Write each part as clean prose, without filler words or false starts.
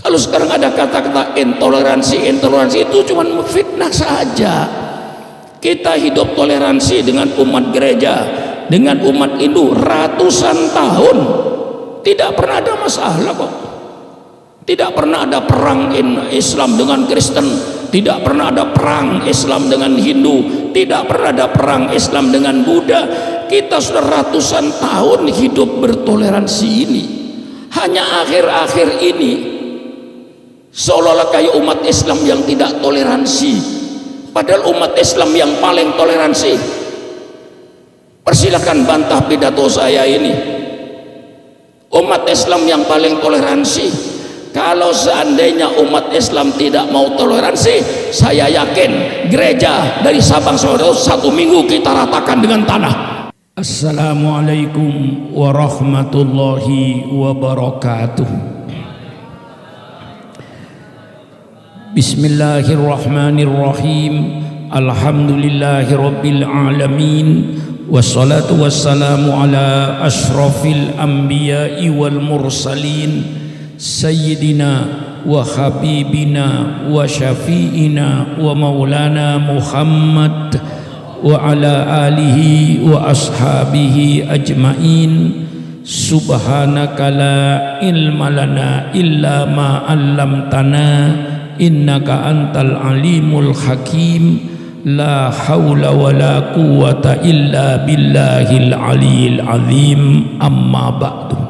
Kalau sekarang ada kata-kata intoleransi itu cuma fitnah saja. Kita hidup toleransi dengan umat gereja, dengan umat Hindu ratusan tahun, tidak pernah ada masalah kok. Tidak pernah ada perang Islam dengan Kristen, tidak pernah ada perang Islam dengan Hindu, tidak pernah ada perang Islam dengan Buddha. Kita sudah ratusan tahun hidup bertoleransi ini. Hanya akhir-akhir ini seolah-olah kayak umat Islam yang tidak toleransi, padahal umat Islam yang paling toleransi. Persilakan bantah pidato saya ini. Umat Islam yang paling toleransi. Kalau seandainya umat Islam tidak mau toleransi, saya yakin gereja dari Sabang sampai Merauke 1 minggu kita ratakan dengan tanah. Assalamualaikum warahmatullahi wabarakatuh. Bismillahirrahmanirrahim. Alhamdulillahi rabbil alamin. Wassalatu wassalamu ala ashrafil anbiya'i wal mursalin Sayyidina wa habibina wa syafi'ina wa maulana Muhammad wa ala alihi wa ashabihi ajma'in. Subhanaka la ilma lana illa ma 'allamtana innaka antal alimul hakim. La haula wa la quwwata illa billahil aliyil azim. Amma ba'du.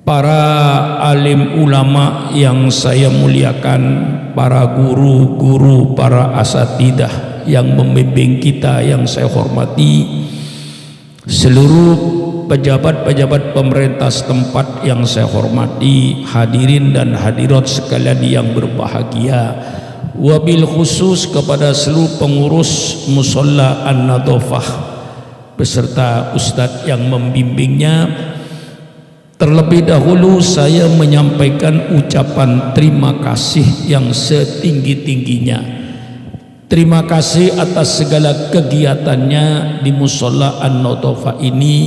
Para alim ulama yang saya muliakan, para guru-guru, para asatidah yang membimbing kita yang saya hormati, seluruh pejabat-pejabat pemerintah setempat yang saya hormati, hadirin dan hadirat sekalian yang berbahagia, wabil khusus kepada seluruh pengurus Musholla An-Nadhafah beserta ustadz yang membimbingnya. Terlebih dahulu saya menyampaikan ucapan terima kasih yang setinggi-tingginya. Terima kasih atas segala kegiatannya di Musholla An-Nadhafah ini,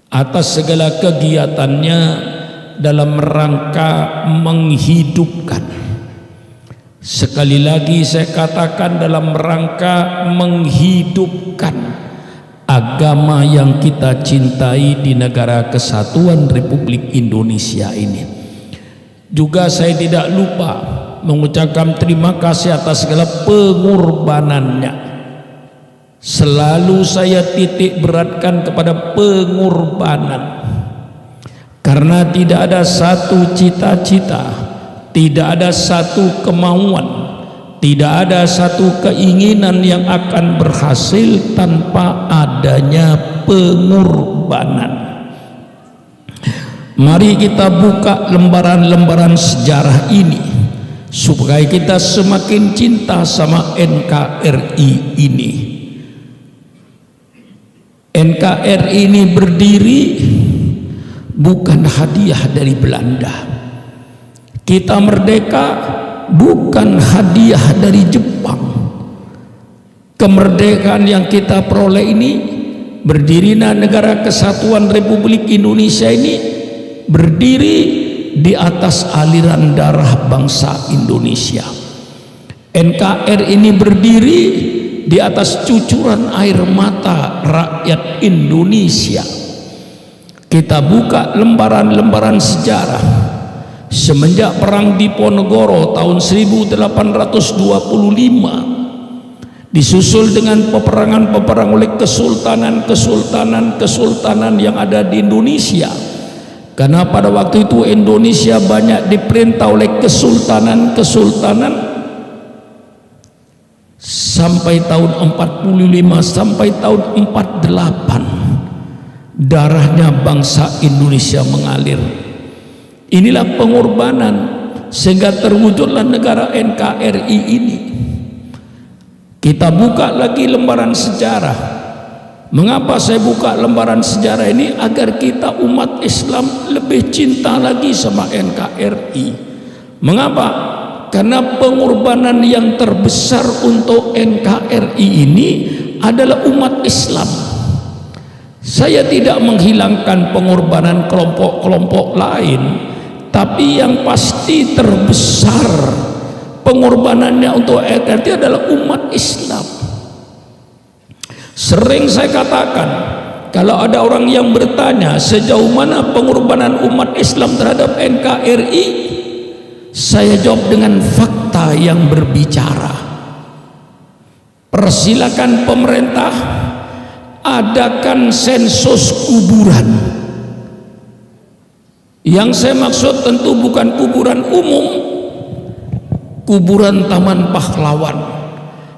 atas segala kegiatannya dalam rangka menghidupkan. Sekali lagi saya katakan, dalam rangka menghidupkan agama yang kita cintai di negara kesatuan Republik Indonesia ini. Juga saya tidak lupa mengucapkan terima kasih atas segala pengorbanannya. Selalu saya titik beratkan kepada pengorbanan, karena tidak ada satu cita-cita, tidak ada satu kemauan, tidak ada satu keinginan yang akan berhasil tanpa adanya pengorbanan. Mari kita buka lembaran-lembaran sejarah ini supaya kita semakin cinta sama NKRI ini. NKRI ini berdiri bukan hadiah dari Belanda. Kita merdeka bukan hadiah dari Jepang. Kemerdekaan yang kita peroleh ini, berdirinya negara kesatuan Republik Indonesia ini, berdiri di atas aliran darah bangsa Indonesia. NKRI ini berdiri di atas cucuran air mata rakyat Indonesia. Kita buka lembaran-lembaran sejarah. Semenjak perang Diponegoro tahun 1825, disusul dengan peperangan-peperangan oleh kesultanan yang ada di Indonesia, karena pada waktu itu Indonesia banyak diperintah oleh kesultanan sampai tahun 45 sampai tahun 48 darahnya bangsa Indonesia mengalir. Inilah pengorbanan sehingga terwujudlah negara NKRI ini. Kita buka lagi lembaran sejarah. Mengapa saya buka lembaran sejarah ini? Agar kita umat Islam lebih cinta lagi sama NKRI. Mengapa? Karena pengorbanan yang terbesar untuk NKRI ini adalah umat Islam. Saya tidak menghilangkan pengorbanan kelompok-kelompok lain, tapi yang pasti terbesar pengorbanannya untuk NKRI adalah umat Islam. Sering saya katakan, kalau ada orang yang bertanya sejauh mana pengorbanan umat Islam terhadap NKRI, saya jawab dengan fakta yang berbicara. Persilakan pemerintah adakan sensus kuburan. Yang saya maksud tentu bukan kuburan umum, kuburan Taman Pahlawan.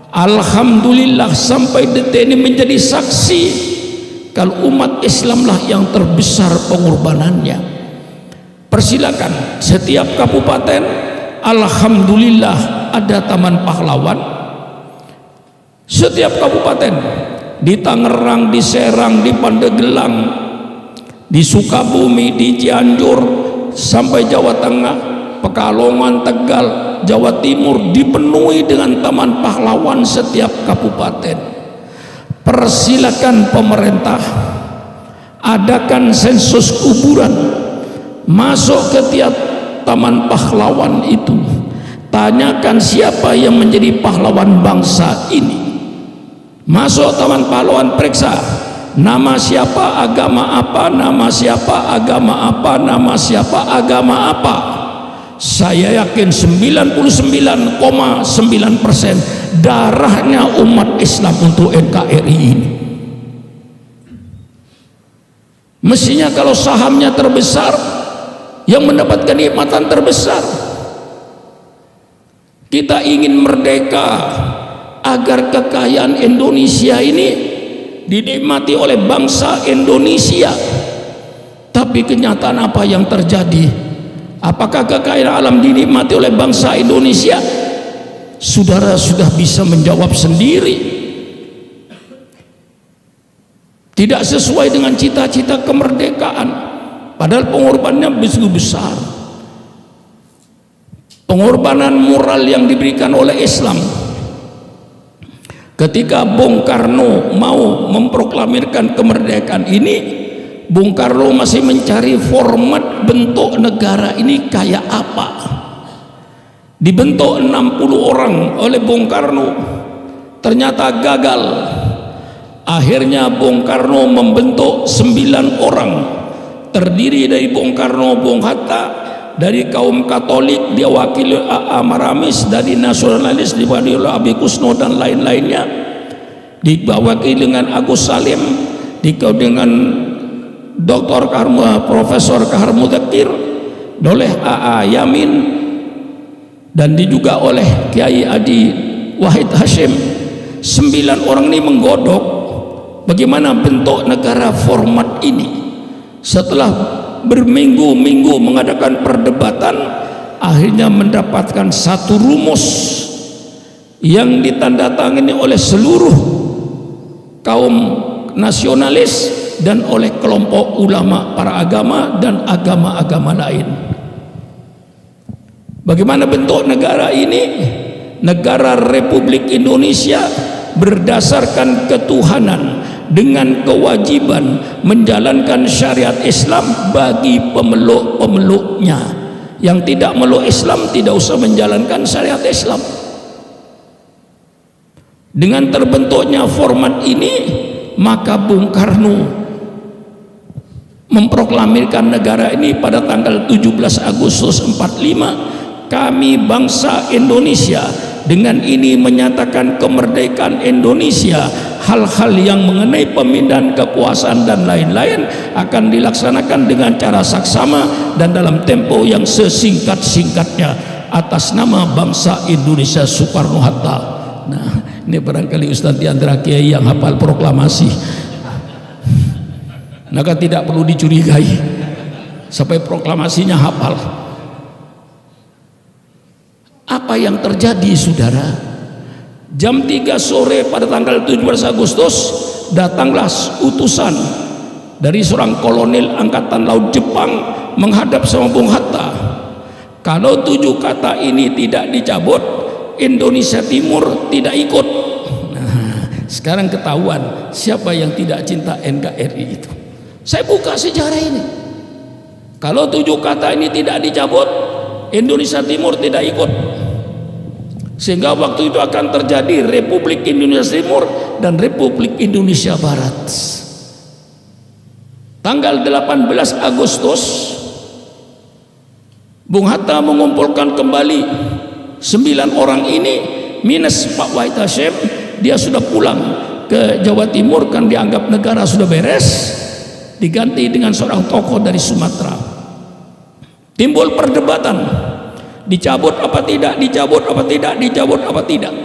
Alhamdulillah sampai detik ini menjadi saksi kalau umat Islamlah yang terbesar pengorbanannya. Persilakan setiap kabupaten, alhamdulillah ada Taman Pahlawan. Setiap kabupaten, di Tangerang, di Serang, di Pandeglang, di Sukabumi, di Cianjur, sampai Jawa Tengah, Pekalongan, Tegal, Jawa Timur dipenuhi dengan Taman Pahlawan setiap kabupaten. Persilakan pemerintah adakan sensus kuburan, masuk ke tiap Taman Pahlawan itu, tanyakan siapa yang menjadi pahlawan bangsa ini. Masuk Taman Pahlawan, periksa nama siapa, agama apa, nama siapa, agama apa, nama siapa, agama apa. Saya yakin 99,9% darahnya umat Islam untuk NKRI ini. Mestinya kalau sahamnya terbesar, yang mendapatkan nikmatan terbesar. Kita ingin merdeka agar kekayaan Indonesia ini dinikmati oleh bangsa Indonesia. Tapi kenyataan apa yang terjadi? Apakah kekayaan alam dinikmati oleh bangsa Indonesia? Saudara sudah bisa menjawab sendiri. Tidak sesuai dengan cita-cita kemerdekaan, padahal pengorbanannya begitu besar. Pengorbanan moral yang diberikan oleh Islam. Ketika Bung Karno mau memproklamirkan kemerdekaan ini, Bung Karno masih mencari format bentuk negara ini kayak apa. Dibentuk 60 orang oleh Bung Karno, ternyata gagal. Akhirnya Bung Karno membentuk 9 orang, terdiri dari Bung Karno, Bung Hatta, dari kaum Katolik diwakili A.A. Maramis, dari nasionalis diwakili Abi Kusno dan lain-lainnya, diwakili dengan Agus Salim, dengan Dr. Profesor Kahar Mudakir, oleh A.A. Yamin, dan juga oleh Kiai Adi Wahid Hashim. 9 orang ini menggodok bagaimana bentuk negara format ini. Setelah berminggu-minggu mengadakan perdebatan, akhirnya mendapatkan satu rumus yang ditandatangani oleh seluruh kaum nasionalis dan oleh kelompok ulama para agama dan agama-agama lain. Bagaimana bentuk negara ini? Negara Republik Indonesia berdasarkan ketuhanan dengan kewajiban menjalankan syariat Islam bagi pemeluk-pemeluknya. Yang tidak meluk Islam tidak usah menjalankan syariat Islam. Dengan terbentuknya format ini, maka Bung Karno memproklamirkan negara ini pada tanggal 17 Agustus 45. Kami bangsa Indonesia dengan ini menyatakan kemerdekaan Indonesia. Hal-hal yang mengenai pemindahan kekuasaan dan lain-lain akan dilaksanakan dengan cara saksama dan dalam tempo yang sesingkat-singkatnya atas nama bangsa Indonesia Soekarno-Hatta. Nah, ini barangkali Ustadz di antara kiai yang hafal proklamasi, maka tidak perlu dicurigai sampai proklamasinya hafal. Apa yang terjadi, saudara? Jam 3 sore pada tanggal 17 Agustus datanglah utusan dari seorang kolonel Angkatan Laut Jepang menghadap sama Bung Hatta. Kalau 7 kata ini tidak dicabut, Indonesia Timur tidak ikut. Nah, sekarang ketahuan siapa yang tidak cinta NKRI itu. Saya buka sejarah ini. Kalau 7 kata ini tidak dicabut, Indonesia Timur tidak ikut. Sehingga waktu itu akan terjadi Republik Indonesia Timur dan Republik Indonesia Barat. Tanggal 18 Agustus Bung Hatta mengumpulkan kembali 9 orang ini minus Pak Wahid Hasyim. Dia sudah pulang ke Jawa Timur kan dianggap negara sudah beres, diganti dengan seorang tokoh dari Sumatera. Timbul perdebatan, dicabut apa tidak, dicabut apa tidak, dicabut apa tidak.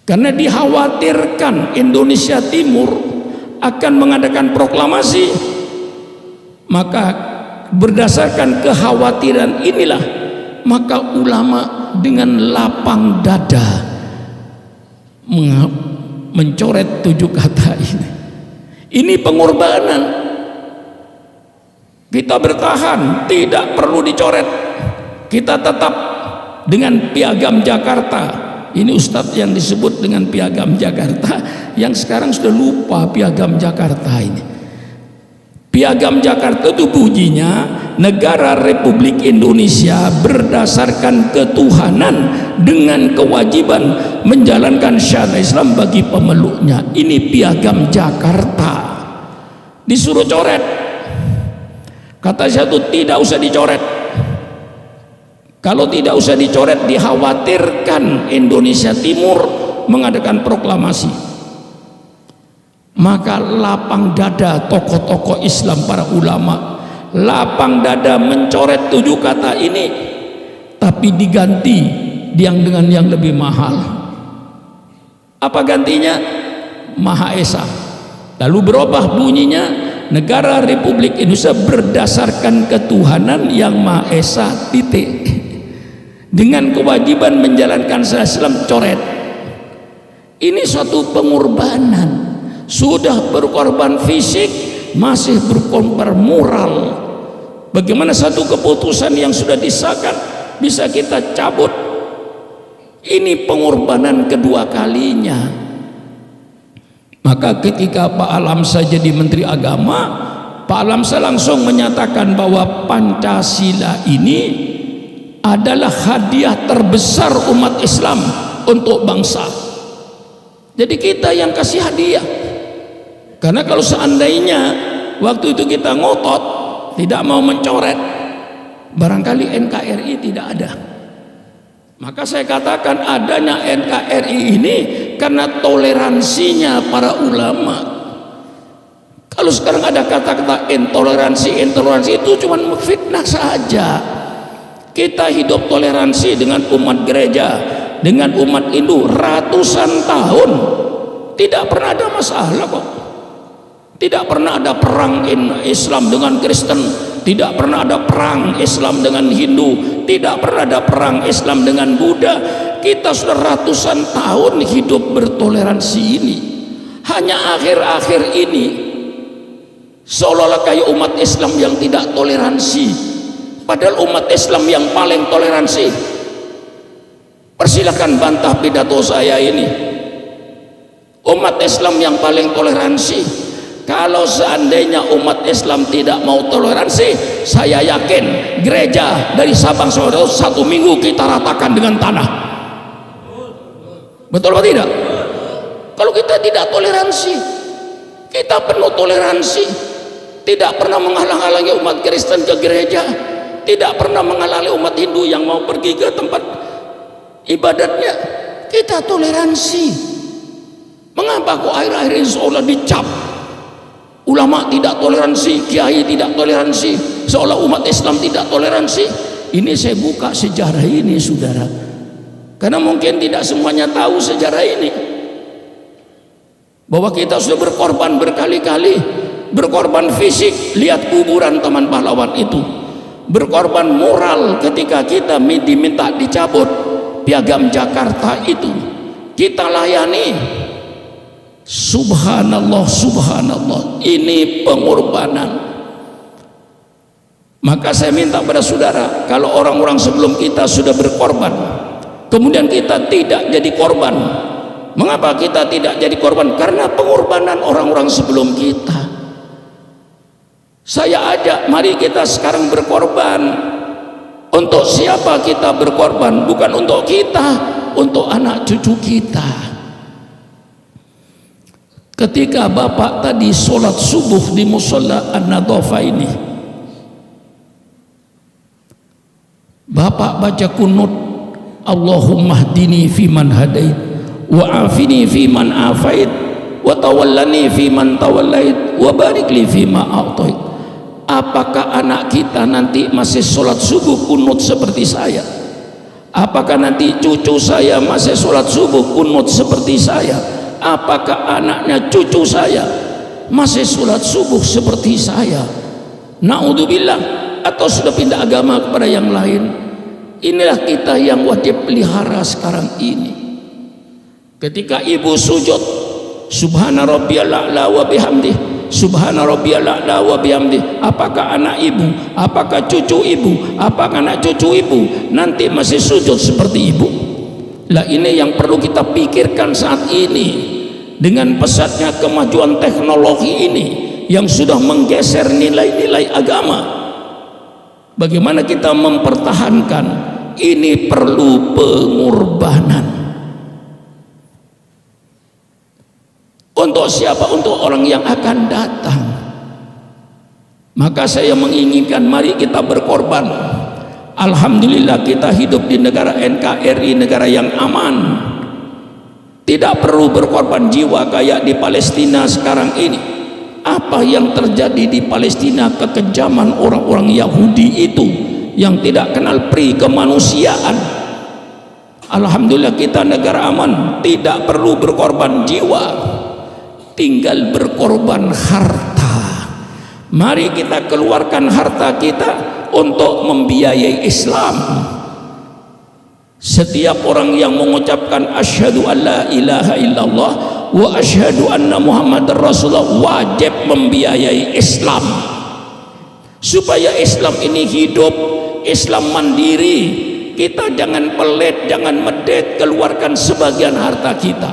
Karena dikhawatirkan Indonesia Timur akan mengadakan proklamasi, maka berdasarkan kekhawatiran inilah maka ulama dengan lapang dada mencoret 7 kata ini. Ini pengorbanan. Kita bertahan, tidak perlu dicoret. Kita tetap dengan Piagam Jakarta. Ini Ustadz yang disebut dengan Piagam Jakarta, yang sekarang sudah lupa Piagam Jakarta ini. Piagam Jakarta itu bunyinya, negara Republik Indonesia berdasarkan ketuhanan dengan kewajiban menjalankan syariat Islam bagi pemeluknya. Ini Piagam Jakarta. Disuruh coret, kata saya itu tidak usah dicoret. Kalau tidak usah dicoret, dikhawatirkan Indonesia Timur mengadakan proklamasi. Maka lapang dada tokoh-tokoh Islam, para ulama, lapang dada mencoret 7 kata ini, tapi diganti dengan yang lebih mahal. Apa gantinya? Maha Esa. Lalu berubah bunyinya, negara Republik Indonesia berdasarkan ketuhanan yang Maha Esa, titik, dengan kewajiban menjalankan syariat Islam, coret. Ini suatu pengorbanan. Sudah berkorban fisik, masih berkorban moral. Bagaimana satu keputusan yang sudah disahkan bisa kita cabut? Ini pengorbanan kedua kalinya. Maka ketika Pak Alamsyah jadi Menteri Agama, Pak Alamsyah langsung menyatakan bahwa Pancasila ini adalah hadiah terbesar umat Islam untuk bangsa. Jadi kita yang kasih hadiah. Karena kalau seandainya waktu itu kita ngotot, tidak mau mencoret, barangkali NKRI tidak ada. Maka saya katakan adanya NKRI ini karena toleransinya para ulama. Kalau sekarang ada kata-kata intoleransi itu cuma fitnah saja. Kita hidup toleransi dengan umat gereja, dengan umat Hindu ratusan tahun, tidak pernah ada masalah kok. Tidak pernah ada perang Islam dengan Kristen, tidak pernah ada perang Islam dengan Hindu, tidak pernah ada perang Islam dengan Buddha. Kita sudah ratusan tahun hidup bertoleransi ini. Hanya akhir-akhir ini seolah-olah kayak umat Islam yang tidak toleransi, padahal umat Islam yang paling toleransi. Persilakan bantah pidato saya ini. Umat Islam yang paling toleransi. Kalau seandainya umat Islam tidak mau toleransi, saya yakin gereja dari Sabang sampai Merauke 1 minggu kita ratakan dengan tanah. Betul atau tidak? Kalau kita tidak toleransi, kita penuh toleransi, tidak pernah menghalang-halangi umat Kristen ke gereja, tidak pernah menghalangi umat Hindu yang mau pergi ke tempat ibadatnya, kita toleransi. Mengapa kok akhir-akhir ini seolah dicap? Ulama tidak toleransi, kiai tidak toleransi, seolah umat Islam tidak toleransi. Ini saya buka sejarah ini, saudara, karena mungkin tidak semuanya tahu sejarah ini, bahwa kita sudah berkorban berkali-kali, berkorban fisik, lihat kuburan teman pahlawan itu, berkorban moral ketika kita diminta dicabut Piagam Jakarta itu, kita layani. Subhanallah, subhanallah, ini pengorbanan. Maka saya minta pada saudara, kalau orang-orang sebelum kita sudah berkorban, kemudian kita tidak jadi korban, Mengapa kita tidak jadi korban? Karena pengorbanan orang-orang sebelum kita. Saya ajak, mari kita sekarang berkorban. Untuk siapa kita berkorban? Bukan untuk kita, untuk anak cucu kita. Ketika bapak tadi sholat subuh di musola An-Nadhafah ini, bapak baca kunut, Allahumma hdini fiman hadait, wa afini fiman afait, wa tawallani fiman tawallait, wa barik li fima a'tait. Apakah anak kita nanti masih sholat subuh kunut seperti saya? Apakah nanti cucu saya masih sholat subuh kunut seperti saya? Apakah anaknya cucu saya masih sholat subuh seperti saya? Na'udzubillah, atau sudah pindah agama kepada yang lain? Inilah kita yang wajib pelihara sekarang ini. Ketika ibu sujud, subhana rabbiyal a'la wa bihamdih, subhana rabbiyal a'la wa bihamdih, apakah anak ibu, apakah cucu ibu, apakah anak cucu ibu nanti masih sujud seperti ibu? Lah ini yang perlu kita pikirkan saat ini. Dengan pesatnya kemajuan teknologi ini yang sudah menggeser nilai-nilai agama, bagaimana kita mempertahankan ini? Perlu pengorbanan. Untuk siapa? Untuk orang yang akan datang. Maka saya menginginkan mari kita berkorban. Alhamdulillah kita hidup di negara NKRI, negara yang aman. Tidak perlu berkorban jiwa kayak di Palestina sekarang ini. Apa yang terjadi di Palestina, kekejaman orang-orang Yahudi itu yang tidak kenal pri kemanusiaan. Alhamdulillah kita negara aman, tidak perlu berkorban jiwa, tinggal berkorban harta. Mari kita keluarkan harta kita untuk membiayai Islam. Setiap orang yang mengucapkan asyhadu an la ilaha illallah wa asyhadu anna muhammadar rasulullah wajib membiayai Islam, supaya Islam ini hidup, Islam mandiri. Kita jangan pelit, jangan medet, keluarkan sebagian harta kita.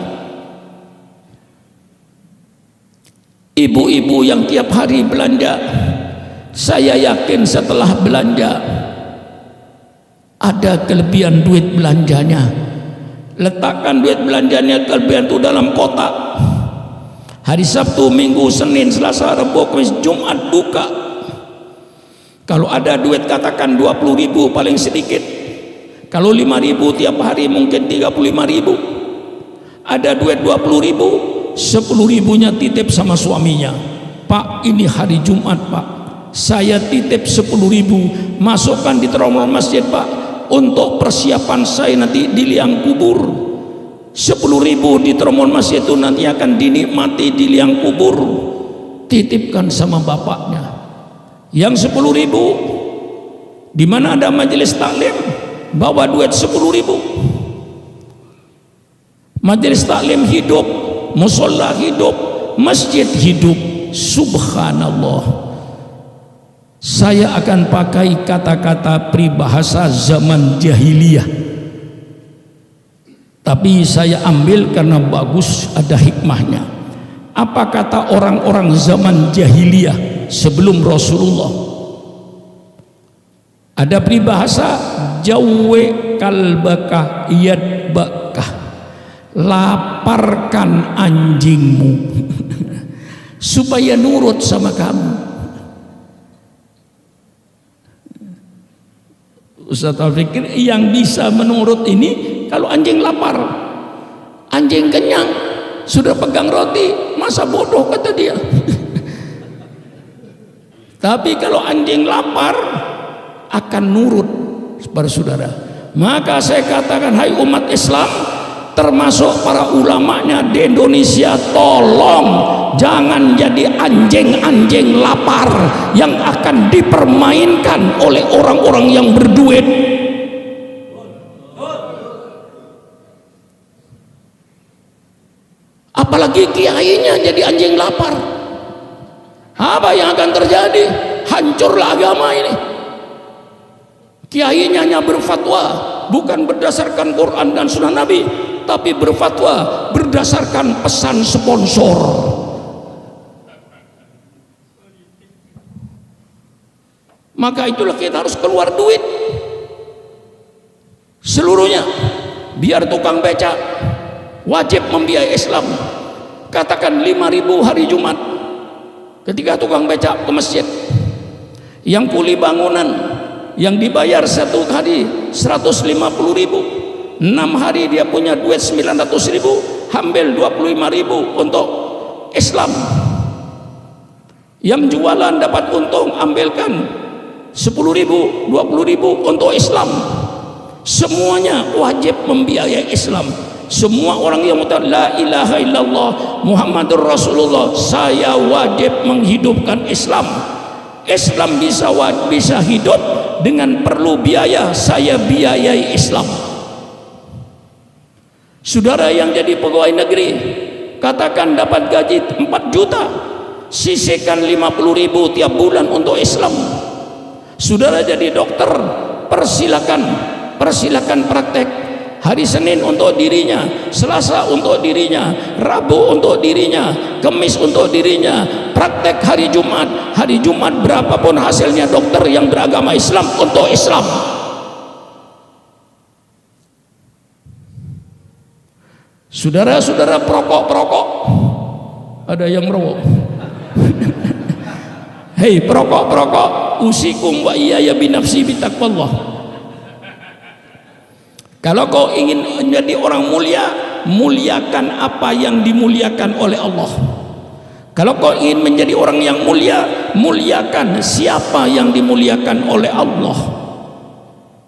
Ibu-ibu yang tiap hari belanja, saya yakin setelah belanja ada kelebihan duit belanjanya. Letakkan duit belanjanya kelebihan itu dalam kotak. Hari Sabtu, Minggu, Senin, Selasa, Rabu, Kamis, Jumat buka. Kalau ada duit katakan 20.000 paling sedikit. Kalau 5.000 tiap hari mungkin 35.000. Ada duit 20.000, 10.000-nya titip sama suaminya. Pak, ini hari Jumat Pak, saya titip 10.000, masukkan di terowongan masjid Pak, untuk persiapan saya nanti di liang kubur. 10.000 di terowongan masjid itu nanti akan dinikmati di liang kubur. Titipkan sama bapaknya. Yang 10.000 di mana ada majelis taklim, bawa duit 10.000. Majelis taklim hidup, musola hidup, masjid hidup. Subhanallah. Saya akan pakai kata-kata peribahasa zaman jahiliyah, tapi saya ambil karena bagus, ada hikmahnya. Apa kata orang-orang zaman jahiliyah sebelum Rasulullah? Ada peribahasa, jawe kalbaka yadbaka, laparkan anjingmu supaya nurut sama kamu. Ustaz Taufik, yang bisa menurut ini kalau anjing lapar, anjing kenyang, sudah pegang roti, masa bodoh kata dia. Tapi kalau anjing lapar akan nurut para saudara. Maka saya katakan, hai umat Islam, termasuk para ulamanya di Indonesia, tolong jangan jadi anjing-anjing lapar yang akan dipermainkan oleh orang-orang yang berduit. Apalagi kiainya jadi anjing lapar, apa yang akan terjadi? Hancurlah agama ini. Kiainya hanya berfatwa, bukan berdasarkan Quran dan Sunnah Nabi, tapi berfatwa berdasarkan pesan sponsor. Maka itulah kita harus keluar duit seluruhnya, biar tukang becak wajib membiayai Islam. Katakan 5.000 hari Jumat ketika tukang becak ke masjid, yang kuli bangunan yang dibayar satu hari 150.000, 6 hari dia punya duit 900.000, ambil 25.000 untuk Islam. Yang jualan dapat untung, ambilkan 10.000, 20.000 untuk Islam. Semuanya wajib membiayai Islam. Semua orang yang mengatakan la ilaha illallah Muhammadur Rasulullah, saya wajib menghidupkan Islam. Islam bisa hidup dengan perlu biaya, saya biayai Islam. Saudara yang jadi pegawai negeri, katakan dapat gaji 4 juta, sisihkan 50.000 tiap bulan untuk Islam. Saudara jadi dokter, persilakan praktek. Hari Senin untuk dirinya, Selasa untuk dirinya, Rabu untuk dirinya, Kamis untuk dirinya, praktek hari Jumat berapapun hasilnya dokter yang beragama Islam untuk Islam. Saudara-saudara perokok, ada yang merokok. Hei perokok, usikum wa iyaya binafsi bitaqwallah. Kalau kau ingin menjadi orang mulia, muliakan apa yang dimuliakan oleh Allah. Kalau kau ingin menjadi orang yang mulia, muliakan siapa yang dimuliakan oleh Allah.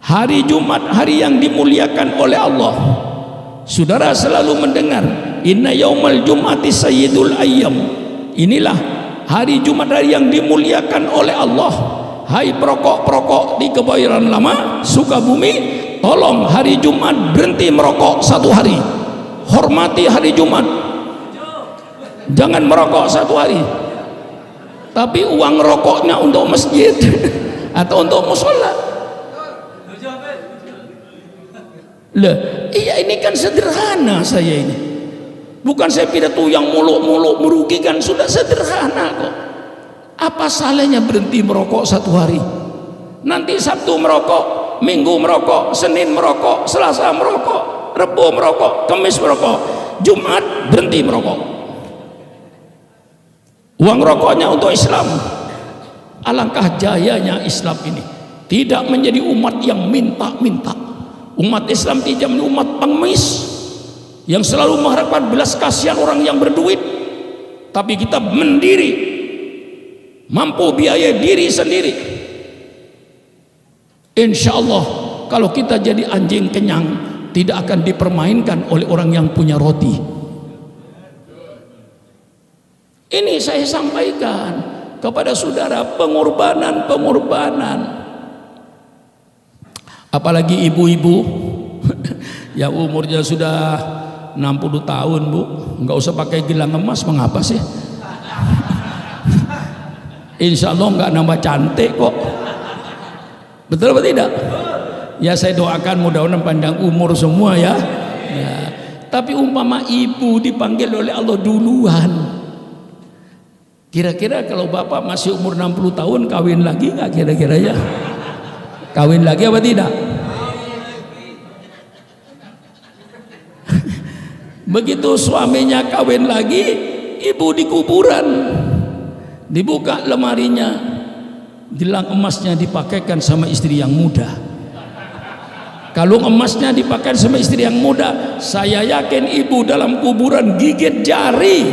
Hari Jumat, hari yang dimuliakan oleh Allah. Saudara selalu mendengar inna yaumal jum'ati sayyidul ayyam. Inilah hari Jumat, hari yang dimuliakan oleh Allah. Hai perokok-perokok di Kebayoran Lama, Sukabumi, tolong hari Jumat berhenti merokok 1 hari. Hormati hari Jumat. Jangan merokok 1 hari, tapi uang rokoknya untuk masjid atau untuk musola. Lah, iya ini kan sederhana saya ini. Bukan saya pidato yang muluk-muluk merugikan, sudah sederhana kok. Apa salahnya berhenti merokok 1 hari? Nanti Sabtu merokok, Minggu merokok, Senin merokok, Selasa merokok, Rebo merokok, Kamis merokok, Jumat berhenti merokok. Uang rokoknya untuk Islam. Alangkah jayanya Islam ini, tidak menjadi umat yang minta-minta. Umat Islam tidak menjadi umat pengemis yang selalu mengharapkan belas kasihan orang yang berduit, tapi kita mendiri, mampu biaya diri sendiri. Insya Allah kalau kita jadi anjing kenyang, tidak akan dipermainkan oleh orang yang punya roti. Ini saya sampaikan kepada saudara, pengorbanan. Apalagi ibu-ibu yang umurnya sudah 60 tahun, Bu, nggak usah pakai gelang emas, mengapa sih? Insya Allah nggak nambah cantik kok. Betul atau tidak? Ya saya doakan mudah-mudahan panjang umur semua ya. Tapi umpama ibu dipanggil oleh Allah duluan, kira-kira kalau bapak masih umur 60 tahun kawin lagi nggak kira-kira ya? Kawin lagi apa tidak? Begitu suaminya kawin lagi, ibu di kuburan, dibuka lemarinya, gelang emasnya dipakaikan sama istri yang muda, kalung emasnya dipakai sama istri yang muda. Saya yakin ibu dalam kuburan gigit jari.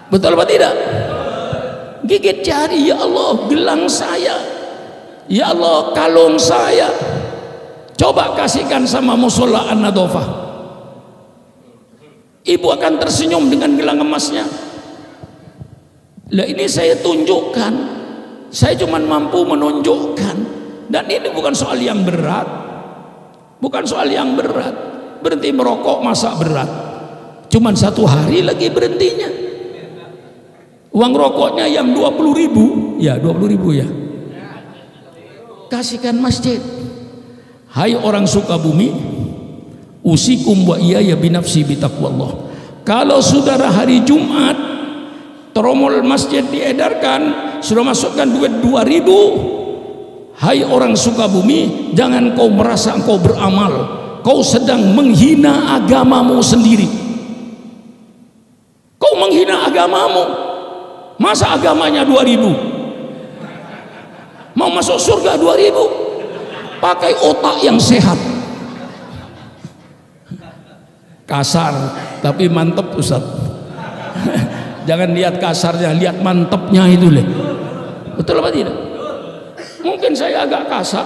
Betul apa tidak? Gigit jari, ya Allah gelang saya, ya Allah kalung saya, coba kasihkan sama musola An-Nadofah. Ibu akan tersenyum dengan gelang emasnya. Lah ini saya tunjukkan, saya cuma mampu menunjukkan, dan ini bukan soal yang berat, bukan soal yang berat. Berhenti merokok masa berat? Cuman 1 hari lagi berhentinya. Uang rokoknya yang 20.000, ya 20.000 ya, kasihkan masjid. Hai orang Sukabumi, Usikum wa iyaya binafsi bitaqwallah. Kalau saudara hari Jumat tromol masjid diedarkan sudah masukkan duit 2.000, hai orang Sukabumi, jangan kau merasa engkau beramal, kau sedang menghina agamamu sendiri. Kau menghina agamamu. Masa agamanya 2.000? Mau masuk surga 2.000? Pakai otak yang sehat. Kasar tapi mantep Ustaz. Jangan lihat kasarnya, lihat mantepnya itu leh. Betul apa tidak? Mungkin saya agak kasar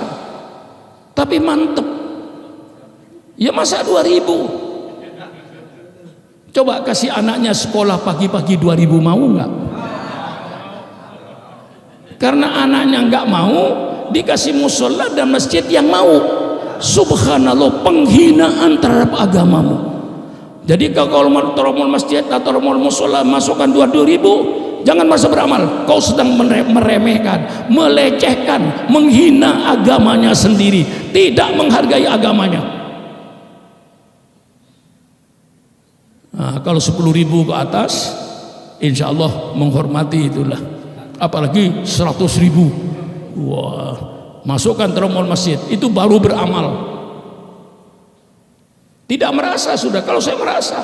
tapi mantep. Ya masa 2.000? Coba kasih anaknya sekolah pagi-pagi 2.000, mau nggak? Karena anaknya nggak mau, dikasih musola dan masjid yang mau. Subhanallah, penghinaan terhadap agamamu. Jadi kalau mau masjid atau mau musola masukkan 2.000, jangan masa beramal. Kau sedang meremehkan, melecehkan, menghina agamanya sendiri, tidak menghargai agamanya. Nah, kalau 10.000 ke atas, insya Allah menghormati itulah. Apalagi 100.000, wah, masukkan terowongan masjid, itu baru beramal. Tidak merasa sudah. Kalau saya merasa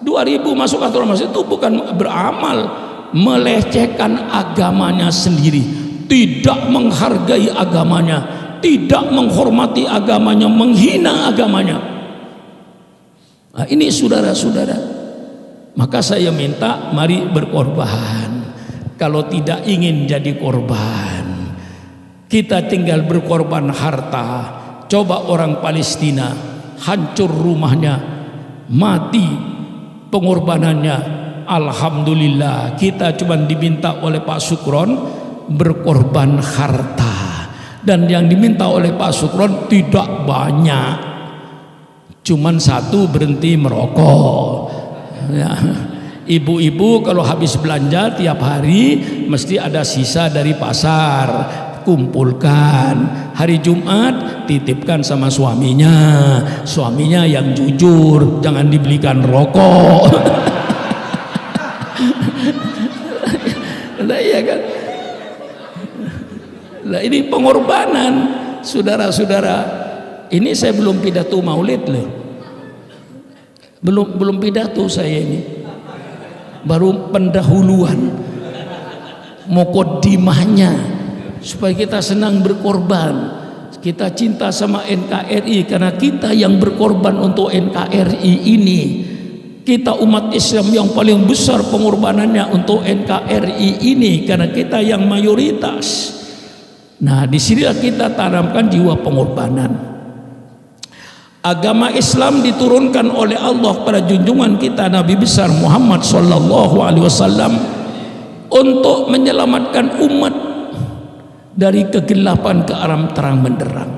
2.000 masukkan terowongan masjid itu bukan beramal, melecehkan agamanya sendiri, tidak menghargai agamanya, tidak menghormati agamanya, menghina agamanya. Nah, ini saudara-saudara, maka saya minta mari berkorban. Kalau tidak ingin jadi korban, kita tinggal berkorban harta. Coba orang Palestina, hancur rumahnya, mati pengorbanannya. Alhamdulillah, kita cuma diminta oleh Pak Sukron berkorban harta, dan yang diminta oleh Pak Sukron tidak banyak, cuman satu, berhenti merokok ya. Ibu-ibu kalau habis belanja tiap hari mesti ada sisa dari pasar, kumpulkan. Hari Jumat titipkan sama suaminya, suaminya yang jujur, jangan dibelikan rokok. Nah, iya kan? Nah, ini pengorbanan, saudara-saudara. Ini saya belum pidato maulid loh. Belum pidato saya ini. Baru pendahuluan, mukaddimahnya, supaya kita senang berkorban. Kita cinta sama NKRI karena kita yang berkorban untuk NKRI ini. Kita umat Islam yang paling besar pengorbanannya untuk NKRI ini karena kita yang mayoritas. Nah, disinilah kita tanamkan jiwa pengorbanan. Agama Islam diturunkan oleh Allah pada junjungan kita Nabi besar Muhammad sallallahu alaihi wasallam untuk menyelamatkan umat dari kegelapan ke arah terang benderang.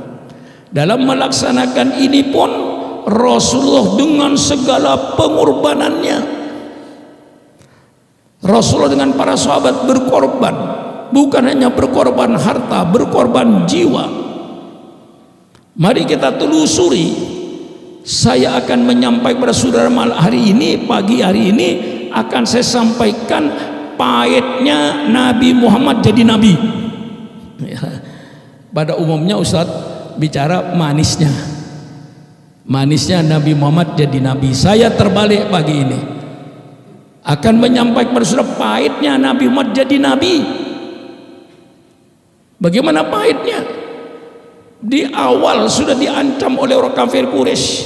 Dalam melaksanakan ini pun Rasulullah dengan segala pengorbanannya, Rasulullah dengan para sahabat berkorban, bukan hanya berkorban harta, berkorban jiwa. Mari kita telusuri. Saya akan menyampaikan pada saudara malam hari ini, pagi hari ini akan saya sampaikan pahitnya Nabi Muhammad jadi nabi. Ya. Pada umumnya Ustadz bicara manisnya, manisnya Nabi Muhammad jadi nabi. Saya terbalik pagi ini akan menyampaikan pada saudara pahitnya Nabi Muhammad jadi nabi. Bagaimana pahitnya? Di awal sudah diancam oleh orang kafir Quraisy,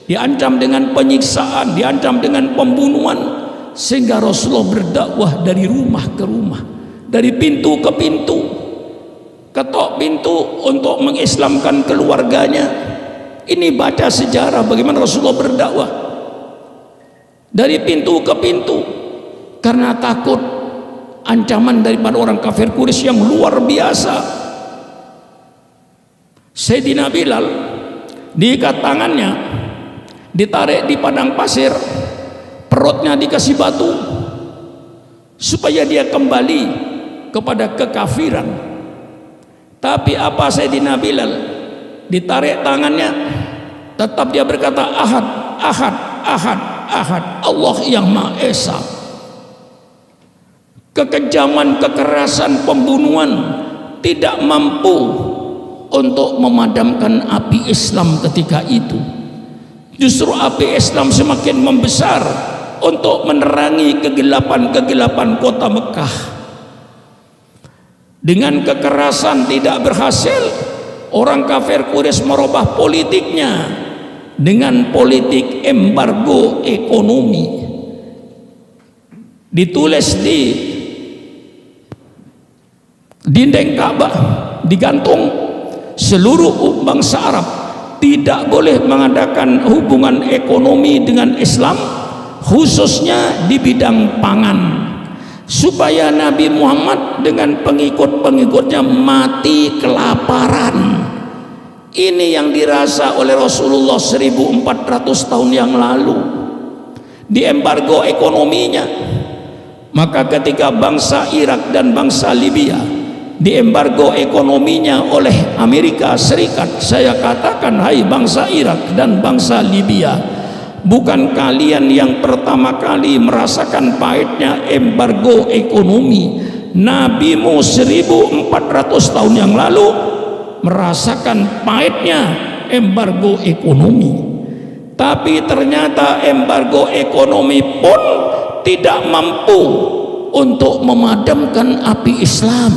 diancam dengan penyiksaan, diancam dengan pembunuhan, sehingga Rasulullah berdakwah dari rumah ke rumah, dari pintu ke pintu, ketok pintu untuk mengislamkan keluarganya. Ini baca sejarah bagaimana Rasulullah berdakwah dari pintu ke pintu karena takut ancaman daripada orang kafir Quraisy yang luar biasa. Sayyidina Bilal diikat tangannya, ditarik di padang pasir, perutnya dikasih batu supaya dia kembali kepada kekafiran. Tapi apa Sayyidina Bilal? Ditarik tangannya, tetap dia berkata ahad, ahad, ahad, ahad, Allah yang Maha Esa. Kekejaman, kekerasan, pembunuhan tidak mampu untuk memadamkan api Islam ketika itu. Justru api Islam semakin membesar untuk menerangi kegelapan-kegelapan kota Mekah. Dengan kekerasan tidak berhasil, orang kafir Quraisy merubah politiknya dengan politik embargo ekonomi. Ditulis di dinding Ka'bah, digantung, seluruh bangsa Arab tidak boleh mengadakan hubungan ekonomi dengan Islam, khususnya di bidang pangan, supaya Nabi Muhammad dengan pengikut-pengikutnya mati kelaparan. Ini yang dirasa oleh Rasulullah 1400 tahun yang lalu, di embargo ekonominya. Maka ketika bangsa Irak dan bangsa Libya diembargo ekonominya oleh Amerika Serikat, saya katakan, hai bangsa Irak dan bangsa Libya, bukan kalian yang pertama kali merasakan pahitnya embargo ekonomi. Nabimu 1400 tahun yang lalu merasakan pahitnya embargo ekonomi. Tapi ternyata embargo ekonomi pun tidak mampu untuk memadamkan api Islam.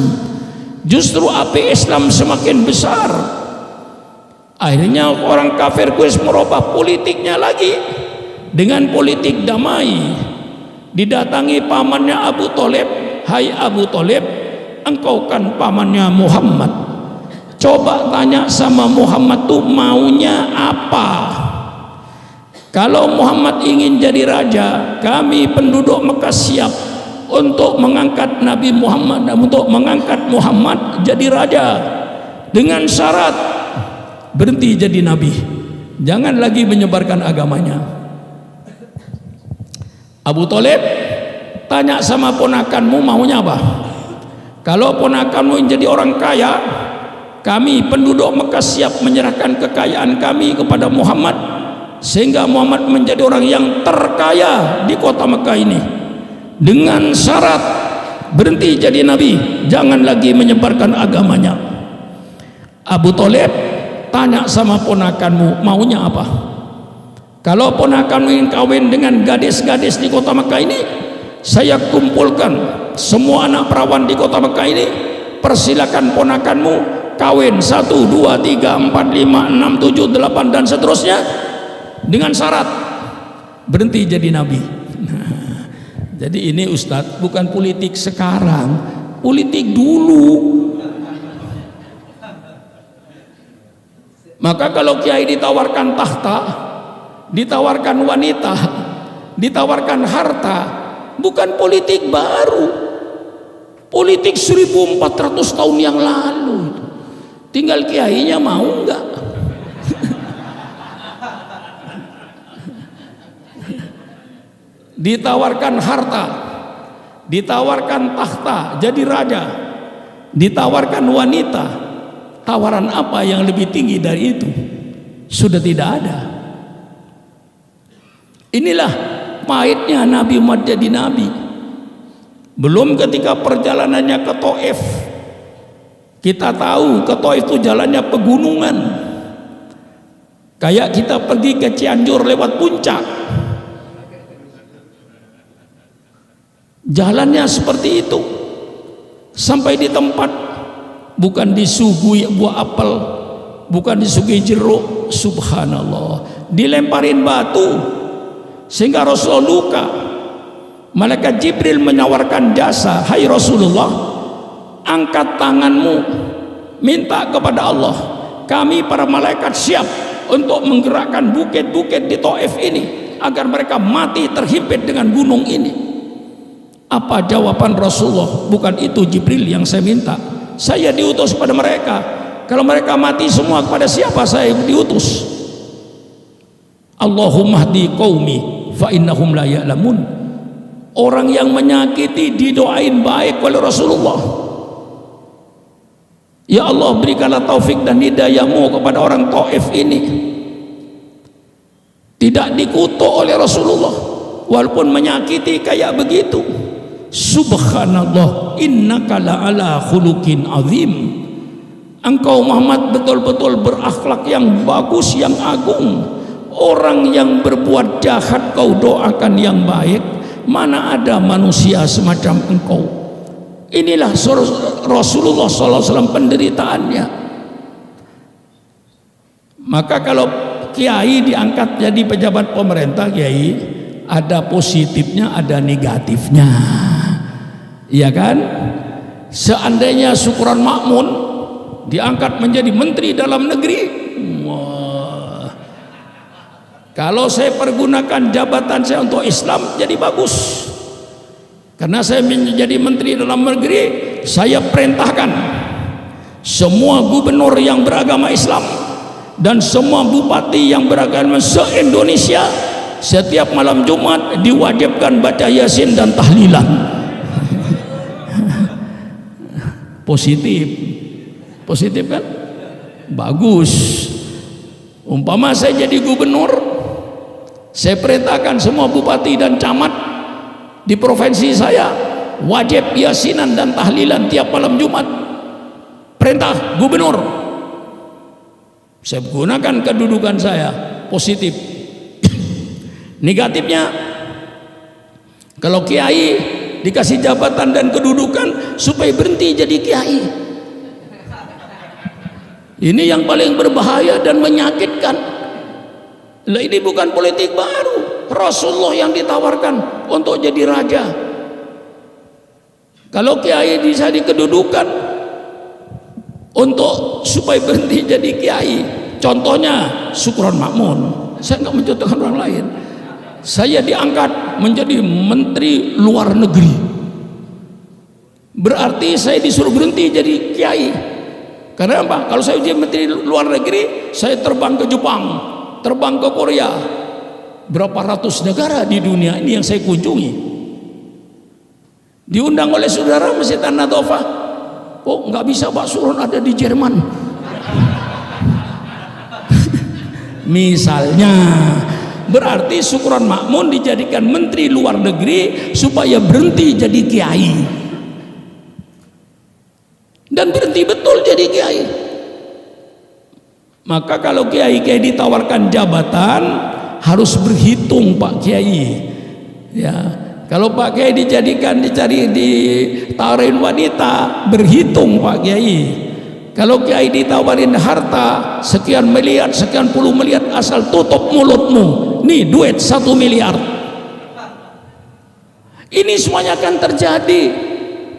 Justru api Islam semakin besar. Akhirnya orang kafir Quraisy merubah politiknya lagi dengan politik damai. Didatangi pamannya Abu Thalib, hai Abu Thalib, engkau kan pamannya Muhammad, coba tanya sama Muhammad tuh maunya apa. Kalau Muhammad ingin jadi raja, kami penduduk Mekah siap untuk mengangkat Nabi Muhammad dan untuk mengangkat Muhammad jadi raja, dengan syarat berhenti jadi nabi, jangan lagi menyebarkan agamanya. Abu Thalib tanya sama ponakanmu maunya apa. Kalau ponakanmu jadi orang kaya, kami penduduk Mekah siap menyerahkan kekayaan kami kepada Muhammad, sehingga Muhammad menjadi orang yang terkaya di kota Mekah ini, dengan syarat berhenti jadi nabi, jangan lagi menyebarkan agamanya. Abu Thalib tanya sama ponakanmu maunya apa. Kalau ponakanmu ingin kawin dengan gadis-gadis di kota Mekah ini, saya kumpulkan semua anak perawan di kota Mekah ini, persilakan ponakanmu kawin 1, 2, 3, 4, 5, 6, 7, 8 dan seterusnya, dengan syarat berhenti jadi nabi. Nah, jadi ini Ustadz bukan politik sekarang, politik dulu. Maka kalau kiai ditawarkan tahta, ditawarkan wanita, ditawarkan harta, bukan politik baru, politik 1400 tahun yang lalu. Tinggal kiainya mau enggak. Ditawarkan harta, ditawarkan tahta jadi raja, ditawarkan wanita, tawaran apa yang lebih tinggi dari itu? Sudah tidak ada. Inilah pahitnya Nabi Muhammad jadi nabi. Belum ketika perjalanannya ke Taif, kita tahu ke Taif itu jalannya pegunungan, kayak kita pergi ke Cianjur lewat puncak, jalannya seperti itu. Sampai di tempat bukan disuguhi buah apel, bukan disuguhi jeruk, subhanallah, dilemparin batu sehingga Rasulullah luka. Malaikat Jibril menawarkan jasa, hai Rasulullah, angkat tanganmu, minta kepada Allah, kami para malaikat siap untuk menggerakkan bukit-bukit di Taif ini agar mereka mati terhimpit dengan gunung ini. Apa jawaban Rasulullah? Bukan itu Jibril yang saya minta, saya diutus pada mereka. Kalau mereka mati semua, kepada siapa saya diutus? Allahumma hdi qaumi fa innahum la ya'lamun. Orang yang menyakiti didoain baik oleh Rasulullah. Ya Allah, berikanlah taufik dan hidayahmu kepada orang Taif ini. tidak dikutuk oleh Rasulullah walaupun menyakiti kayak begitu. Subhanallah, innaka la'ala khuluqin azim. Engkau Muhammad betul-betul berakhlak yang bagus, yang agung. Orang yang berbuat jahat kau doakan yang baik, mana ada manusia semacam engkau. Inilah Rasulullah SAW penderitaannya. Maka kalau kiai diangkat jadi pejabat pemerintah, kiai, ada positifnya, ada negatifnya, iya kan? Seandainya Syukron Makmun diangkat menjadi menteri dalam negeri, wah, kalau saya pergunakan jabatan saya untuk Islam jadi bagus. Karena saya menjadi menteri dalam negeri, saya perintahkan semua gubernur yang beragama Islam dan semua bupati yang beragama se-Indonesia setiap malam Jumat diwajibkan baca Yasin dan tahlilan. Positif kan? Bagus. Umpama saya jadi gubernur, saya perintahkan semua bupati dan camat di provinsi saya wajib yasinan dan tahlilan tiap malam Jumat. Perintah gubernur. Saya gunakan kedudukan saya positif. Negatifnya, kalau kiai dikasih jabatan dan kedudukan supaya berhenti jadi kiai. Ini yang paling berbahaya dan menyakitkan. Lah, ini bukan politik baru. Rasulullah yang ditawarkan untuk jadi raja. Kalau kiai bisa dikedudukan untuk supaya berhenti jadi kiai, contohnya Syukron Makmun. Saya nggak mencontohkan orang lain. Saya diangkat menjadi menteri luar negeri, berarti saya disuruh berhenti jadi kiai. Karena apa? Kalau saya jadi menteri luar negeri, saya terbang ke Jepang, terbang ke Korea, berapa ratus negara di dunia ini yang saya kunjungi. Diundang oleh saudara Masjid An-Nadhafah. Oh, nggak bisa Pak Suron ada di Jerman. Misalnya, berarti Syukron Makmun dijadikan menteri luar negeri supaya berhenti jadi kiai. Dan berhenti betul jadi kiai. Maka kalau kiai-kiai ditawarkan jabatan, harus berhitung Pak Kiai. Ya, kalau Pak Kiai ditawarin wanita, berhitung Pak Kiai. Kalau Kiai ditawarin harta sekian miliar, sekian puluh miliar, asal tutup mulutmu. Nih duit 1 miliar. Ini semuanya akan terjadi.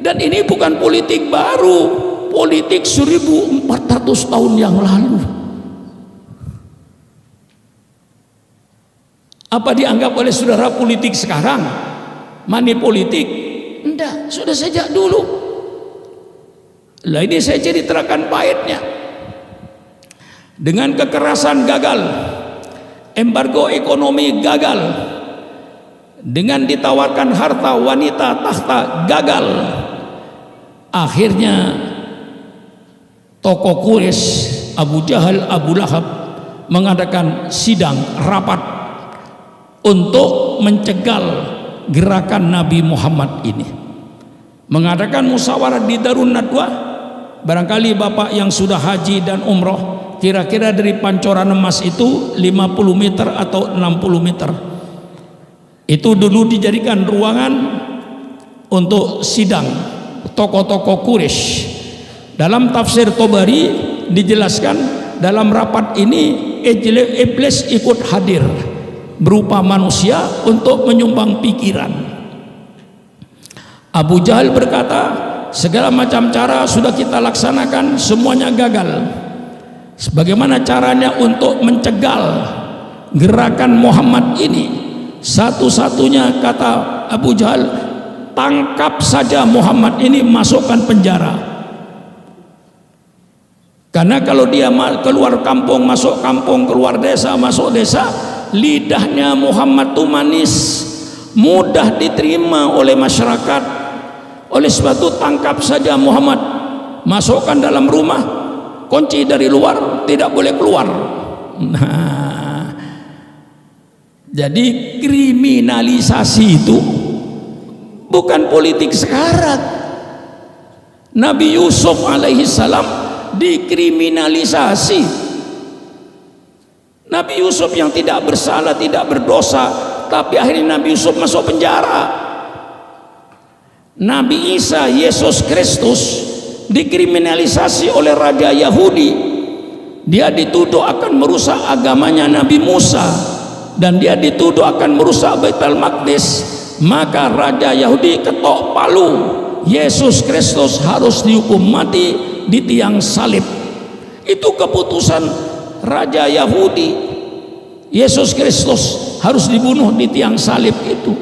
Dan ini bukan politik baru, politik 1400 tahun yang lalu. Apa dianggap oleh saudara politik sekarang? Money politik? Enggak, sudah sejak dulu. Lah, ini saya ceritakan pahitnya. Dengan kekerasan gagal, embargo ekonomi gagal, dengan ditawarkan harta, wanita, tahta gagal. Akhirnya tokoh Quraisy, Abu Jahal, Abu Lahab mengadakan sidang rapat untuk mencegal gerakan Nabi Muhammad ini, mengadakan musyawarah di Darun Nadwa. Barangkali Bapak yang sudah haji dan umroh, kira-kira dari Pancoran Emas itu 50 meter atau 60 meter. Itu dulu dijadikan ruangan untuk sidang tokoh-tokoh Quraisy. Dalam tafsir Tobari dijelaskan, dalam rapat ini iblis ikut hadir berupa manusia untuk menyumbang pikiran. Abu Jahal berkata, segala macam cara sudah kita laksanakan, semuanya gagal. Bagaimana caranya untuk mencegal gerakan Muhammad ini? Satu-satunya, kata Abu Jahal, tangkap saja Muhammad ini, masukkan penjara. Karena kalau dia keluar kampung, masuk kampung, keluar desa, masuk desa, lidahnya Muhammad itu manis, mudah diterima oleh masyarakat. Oleh sebab itu tangkap saja Muhammad, masukkan dalam rumah, kunci dari luar, tidak boleh keluar. Nah, Jadi kriminalisasi itu bukan politik sekarang. Nabi Yusuf alaihissalam dikriminalisasi. Nabi Yusuf yang tidak bersalah, tidak berdosa, tapi akhirnya Nabi Yusuf masuk penjara. Nabi Isa Yesus Kristus dikriminalisasi oleh raja Yahudi. Dia dituduh akan merusak agamanya Nabi Musa, dan dia dituduh akan merusak Baitul Maqdis. Maka raja Yahudi ketok palu, Yesus Kristus harus dihukum mati di tiang salib. Itu keputusan raja Yahudi. Yesus Kristus harus dibunuh di tiang salib itu.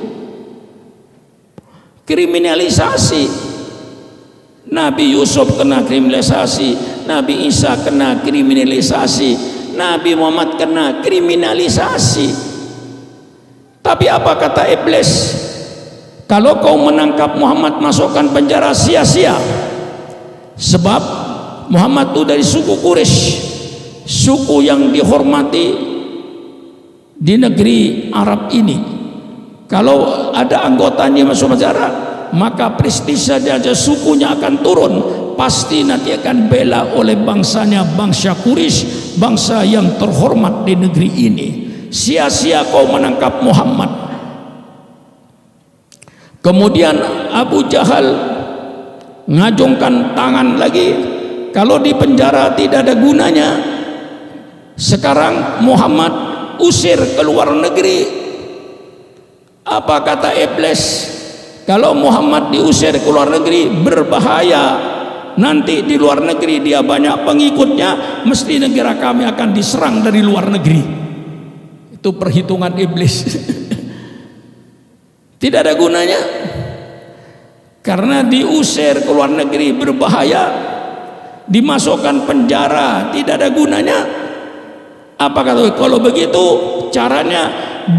Kriminalisasi. Nabi Yusuf kena kriminalisasi, Nabi Isa kena kriminalisasi, Nabi Muhammad kena kriminalisasi. Tapi apa kata iblis? Kalau kau menangkap Muhammad, masukkan penjara, sia-sia. Sebab Muhammad itu dari suku Quraisy, suku yang dihormati di negeri Arab ini. Kalau ada anggotanya masuk penjara, maka prestise saja sukunya akan turun. Pasti nanti akan bela oleh bangsanya, bangsa Quraisy, bangsa yang terhormat di negeri ini. Sia-sia kau menangkap Muhammad. Kemudian Abu Jahal ngajungkan tangan lagi. Kalau di penjara tidak ada gunanya, sekarang Muhammad usir ke luar negeri. Apa kata iblis? Kalau Muhammad diusir ke luar negeri berbahaya. Nanti di luar negeri dia banyak pengikutnya, mesti negara kami akan diserang dari luar negeri. Itu perhitungan iblis. Tidak ada gunanya. Karena diusir ke luar negeri berbahaya, dimasukkan penjara tidak ada gunanya. Apa kata? Kalau begitu caranya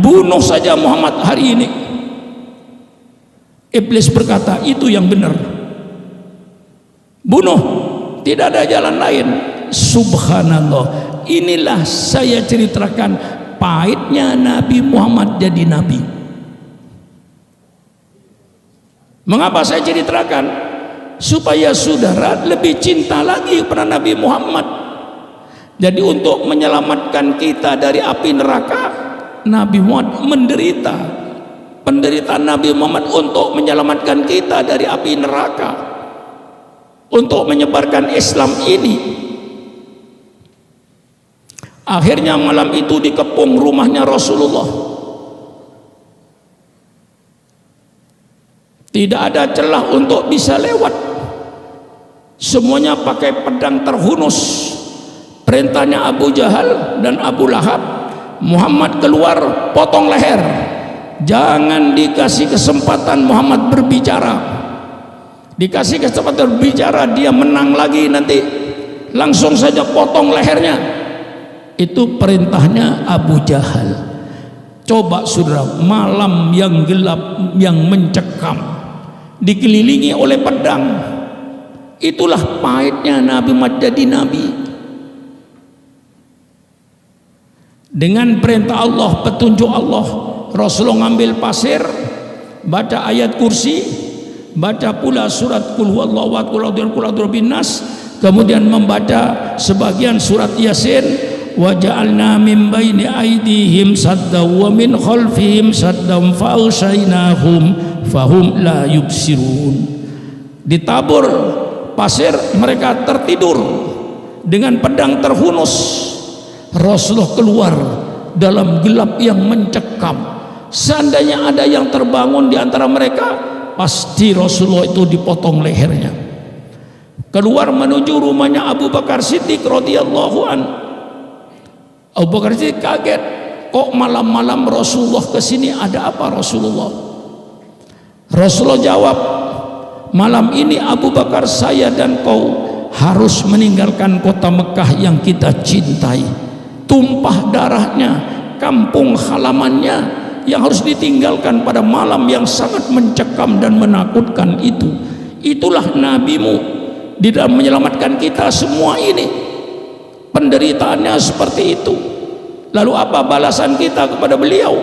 bunuh saja Muhammad hari ini. Iblis berkata itu yang benar. Bunuh, tidak ada jalan lain. Subhanallah. Inilah saya ceritakan pahitnya Nabi Muhammad jadi nabi. Mengapa saya ceritakan? Supaya saudara lebih cinta lagi kepada Nabi Muhammad. Jadi untuk menyelamatkan kita dari api neraka, Nabi Muhammad menderita. Penderitaan Nabi Muhammad untuk menyelamatkan kita dari api neraka, untuk menyebarkan Islam ini. Akhirnya malam itu dikepung rumahnya Rasulullah. Tidak ada celah untuk bisa lewat. Semuanya pakai pedang terhunus. Perintahnya Abu Jahal dan Abu Lahab, Muhammad keluar, potong leher. Jangan dikasih kesempatan Muhammad berbicara. Dikasih kesempatan berbicara, dia menang lagi nanti. Langsung saja potong lehernya. Itu perintahnya Abu Jahal. Coba saudara, malam yang gelap, yang mencekam, dikelilingi oleh pedang. Itulah pahitnya Nabi Muhammad jadi nabi. Dengan perintah Allah, petunjuk Allah, Rasulullah ngambil pasir, baca ayat kursi, baca pula surat Qul huwallahu ahad, Qul a'udzu binnas, kemudian membaca sebagian surat Yasin, wa ja'alna min baini aydihim saddaw wa min khalfihim saddaw fa aghshaynahum fahum la yubsirun. Ditabur pasir, mereka tertidur dengan pedang terhunus. Rasulullah keluar dalam gelap yang mencekam. Seandainya ada yang terbangun di antara mereka, pasti Rasulullah itu dipotong lehernya. Keluar menuju rumahnya Abu Bakar Siddiq radhiyallahu an. Abu Bakar Siddiq kaget, kok malam-malam Rasulullah kesini, ada apa Rasulullah? Rasulullah jawab, malam ini Abu Bakar, saya dan kau harus meninggalkan kota Mekah yang kita cintai. Tumpah darahnya, kampung halamannya yang harus ditinggalkan pada malam yang sangat mencekam dan menakutkan itu. Itulah nabimu di dalam menyelamatkan kita semua ini. Penderitaannya seperti itu. Lalu apa balasan kita kepada beliau?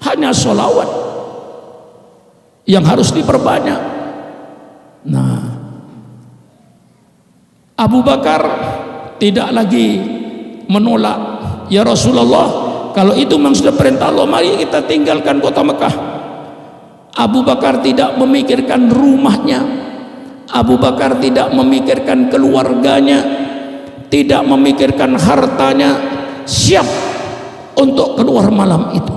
hanya sholawat yang harus diperbanyak. Nah, Abu Bakar tidak lagi menolak, ya Rasulullah, kalau itu memang sudah perintah Allah, mari kita tinggalkan kota Mekah. Abu Bakar tidak memikirkan rumahnya, Abu Bakar tidak memikirkan keluarganya, tidak memikirkan hartanya, siap untuk keluar malam itu.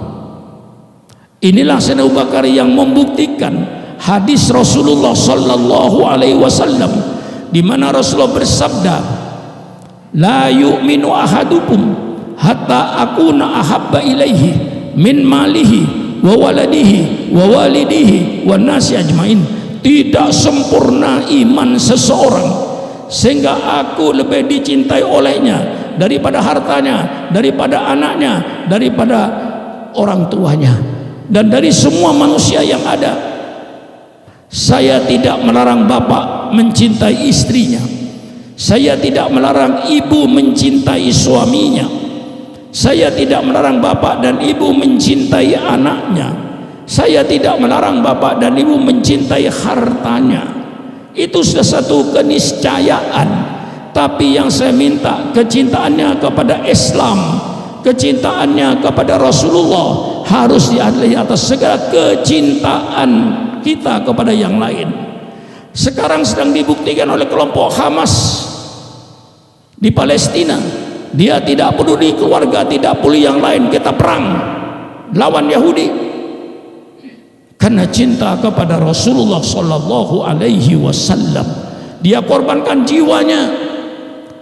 Inilah Sayyidina Abu Bakar yang membuktikan hadis Rasulullah sallallahu alaihi wasallam, di mana Rasulullah bersabda, la yu'minu ahadukum hatta akuna ahabba ilaihi min malihi wa waladihi wa walidihi wa nasi ajmain. Tidak sempurna iman seseorang sehingga aku lebih dicintai olehnya daripada hartanya, daripada anaknya, daripada orang tuanya, dan dari semua manusia yang ada. Saya tidak melarang bapak mencintai istrinya, saya tidak melarang ibu mencintai suaminya, saya tidak melarang bapak dan ibu mencintai anaknya, saya tidak melarang bapak dan ibu mencintai hartanya. Itu sudah satu keniscayaan. Tapi yang saya minta, kecintaannya kepada Islam, kecintaannya kepada Rasulullah harus diadili atas segala kecintaan kita kepada yang lain. Sekarang sedang dibuktikan oleh kelompok Hamas di Palestina. Dia tidak peduli keluarga, tidak peduli yang lain, kita perang lawan Yahudi karena cinta kepada Rasulullah sallallahu alaihi wasallam. Dia korbankan jiwanya.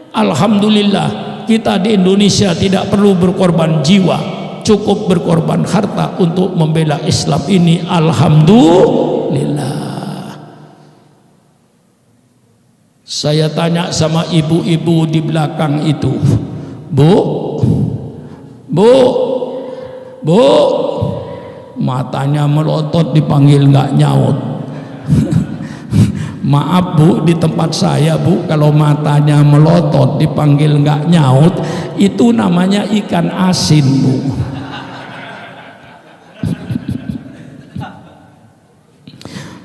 Alhamdulillah, kita di Indonesia tidak perlu berkorban jiwa, cukup berkorban harta untuk membela Islam ini. Alhamdulillah. Saya tanya sama ibu-ibu di belakang itu, Bu, matanya melotot dipanggil nggak nyaut. Maaf Bu, di tempat saya Bu, kalau matanya melotot dipanggil nggak nyaut, itu namanya ikan asin Bu.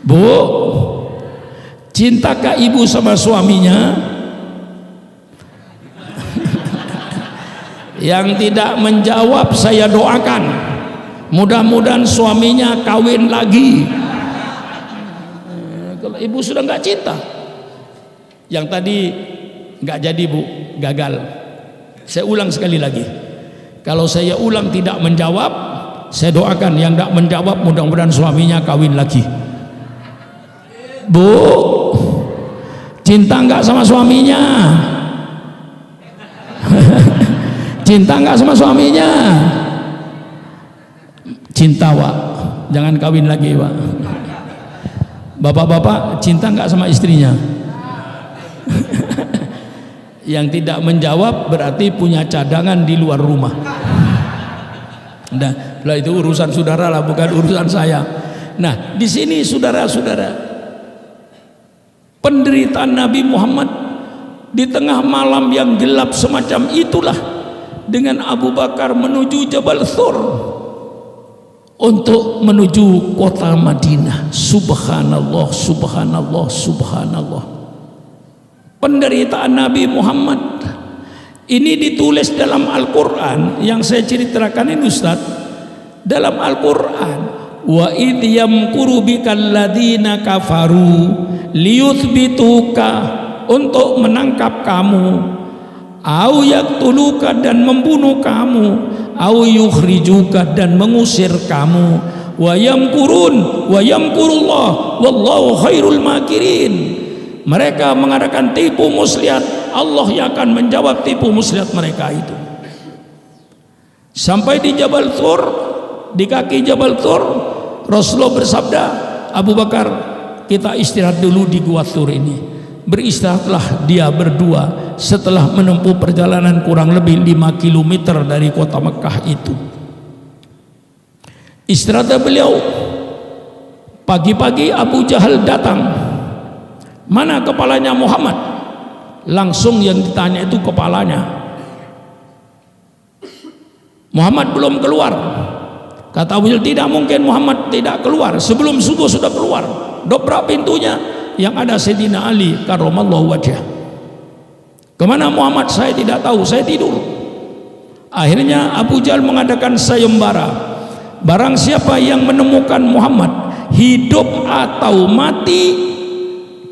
Bu, cintakah ibu sama suaminya? Yang tidak menjawab saya doakan, mudah-mudahan suaminya kawin lagi. Kalau ibu sudah nggak cinta, yang tadi nggak jadi Bu, gagal. Saya ulang sekali lagi, kalau saya ulang tidak menjawab, saya doakan yang nggak menjawab mudah-mudahan suaminya kawin lagi. Bu, cinta nggak sama suaminya? Cinta nggak sama suaminya? Cinta Wak, jangan kawin lagi Wak. Bapak-bapak cinta nggak sama istrinya? Yang tidak menjawab berarti punya cadangan di luar rumah. Nah, itu urusan saudara lah, bukan urusan saya. Nah, di sini saudara-saudara, penderitaan Nabi Muhammad di tengah malam yang gelap semacam itulah, dengan Abu Bakar menuju Jabal Thur untuk menuju kota Madinah. Subhanallah, subhanallah, subhanallah. Penderitaan Nabi Muhammad ini ditulis dalam Al-Quran yang saya ceritakan ini Ustaz. Dalam Al-Quran, wa idh yamkuru bikal ladzina kafaru liyuthbituka, untuk menangkap kamu, au yaqtuluka, dan membunuh kamu, au yukhrijuka, dan mengusir kamu, wa yamkurun wa yamkurullah wallahu khairul makirin. Mereka mengadakan tipu muslihat, Allah yang akan menjawab tipu muslihat mereka itu. Sampai di Jabal Thur, di kaki Jabal Thur, Rasulullah bersabda, Abu Bakar, kita istirahat dulu di Gua Thur ini. Beristirahatlah dia berdua setelah menempuh perjalanan kurang lebih 5 km dari kota Mekah itu. Istirahat beliau. Pagi-pagi Abu Jahal datang. Mana kepalanya Muhammad? Langsung yang ditanya itu kepalanya. Muhammad belum keluar. Kata Abu Jahal, tidak mungkin Muhammad tidak keluar, sebelum subuh sudah keluar. Dobrak pintunya, yang ada Sayyidina Ali karramallahu wajhah. Kemana Muhammad? Saya tidak tahu, saya tidur. Akhirnya Abu Jahal mengadakan sayembara, barang siapa yang menemukan Muhammad hidup atau mati,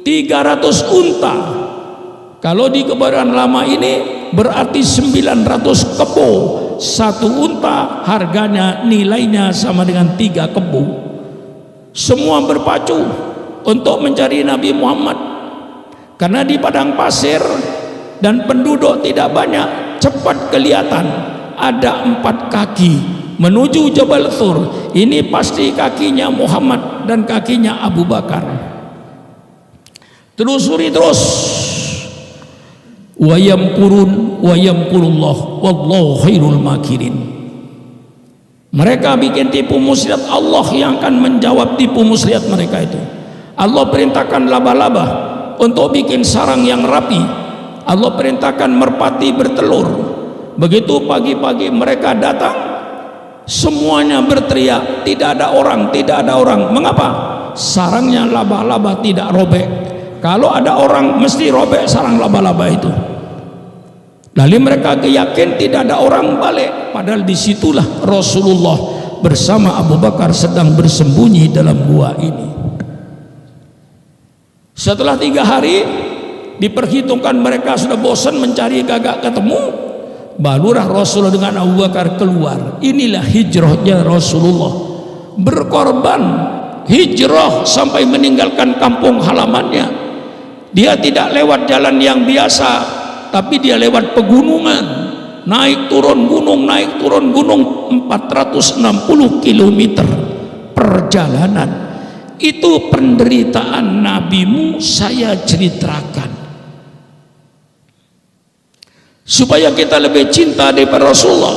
300 unta. Kalau di kebaran lama ini berarti 900 kebo. Satu unta harganya, nilainya sama dengan 3 kebo. Semua berpacu untuk mencari Nabi Muhammad, karena di padang pasir dan penduduk tidak banyak. Cepat kelihatan ada 4 kaki menuju Jabal Thur. Ini pasti kakinya Muhammad dan kakinya Abu Bakar. Telusuri terus. Wa yamkurun wa yamkurullah wallahu khairul makirin. Mereka bikin tipu muslihat, Allah yang akan menjawab tipu muslihat mereka itu. Allah perintahkan laba-laba untuk bikin sarang yang rapi. Allah perintahkan merpati bertelur. Begitu pagi-pagi mereka datang, semuanya berteriak, tidak ada orang, tidak ada orang. Mengapa? Sarangnya laba-laba tidak robek. Kalau ada orang mesti robek sarang laba-laba itu. Lalu mereka yakin tidak ada orang balik, padahal disitulah Rasulullah bersama Abu Bakar sedang bersembunyi dalam gua ini. Setelah 3 hari diperhitungkan mereka sudah bosan mencari, gagak ketemu, barulah Rasulullah dengan Abu Bakar keluar. Inilah hijrahnya Rasulullah, berkorban hijrah sampai meninggalkan kampung halamannya. Dia tidak lewat jalan yang biasa, tapi dia lewat pegunungan, naik turun gunung, naik turun gunung, 460 km perjalanan. Itu penderitaan nabimu saya ceritakan supaya kita lebih cinta daripada Rasulullah.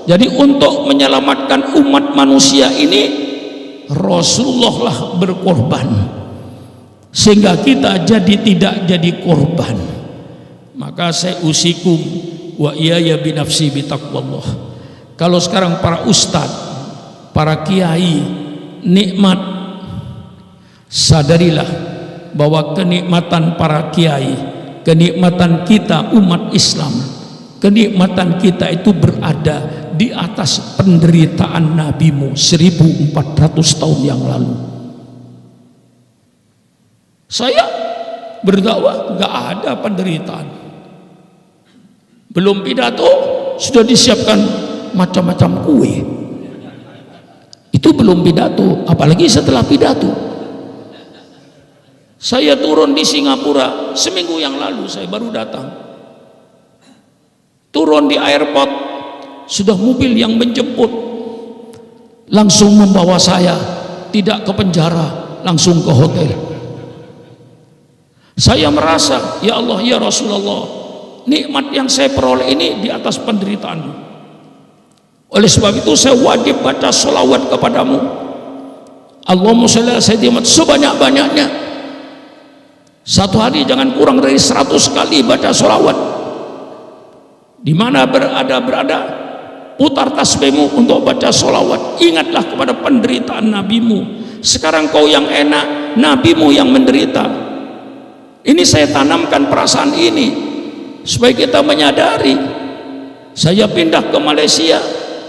Jadi untuk menyelamatkan umat manusia ini, Rasulullah lah berkorban sehingga kita jadi tidak jadi korban. Maka saya usikum wa iyaya binafsi bitaqwallah. Kalau sekarang para ustadz, para kiai nikmat, sadarilah bahwa kenikmatan para kiai, kenikmatan kita umat Islam, kenikmatan kita itu berada di atas penderitaan nabimu 1400 tahun yang lalu. Saya berdakwah gak ada penderitaan. Belum pidato sudah disiapkan macam-macam kue. Itu belum pidato, apalagi setelah pidato. Saya turun di Singapura seminggu yang lalu, saya baru datang. Turun di airport, sudah mobil yang menjemput langsung membawa saya, tidak ke penjara, langsung ke hotel. Saya merasa, ya Allah, ya Rasulullah, nikmat yang saya peroleh ini di atas penderitaanmu. Oleh sebab itu saya wajib baca sholawat kepadamu. Allahumma sholli ala sayyidina sebanyak-banyaknya. Satu hari jangan kurang dari 100 kali baca sholawat. Di mana berada, putar tasbihmu untuk baca sholawat. Ingatlah kepada penderitaan nabimu. Sekarang kau yang enak, nabimu yang menderita. Ini saya tanamkan perasaan ini supaya kita menyadari. Saya pindah ke Malaysia,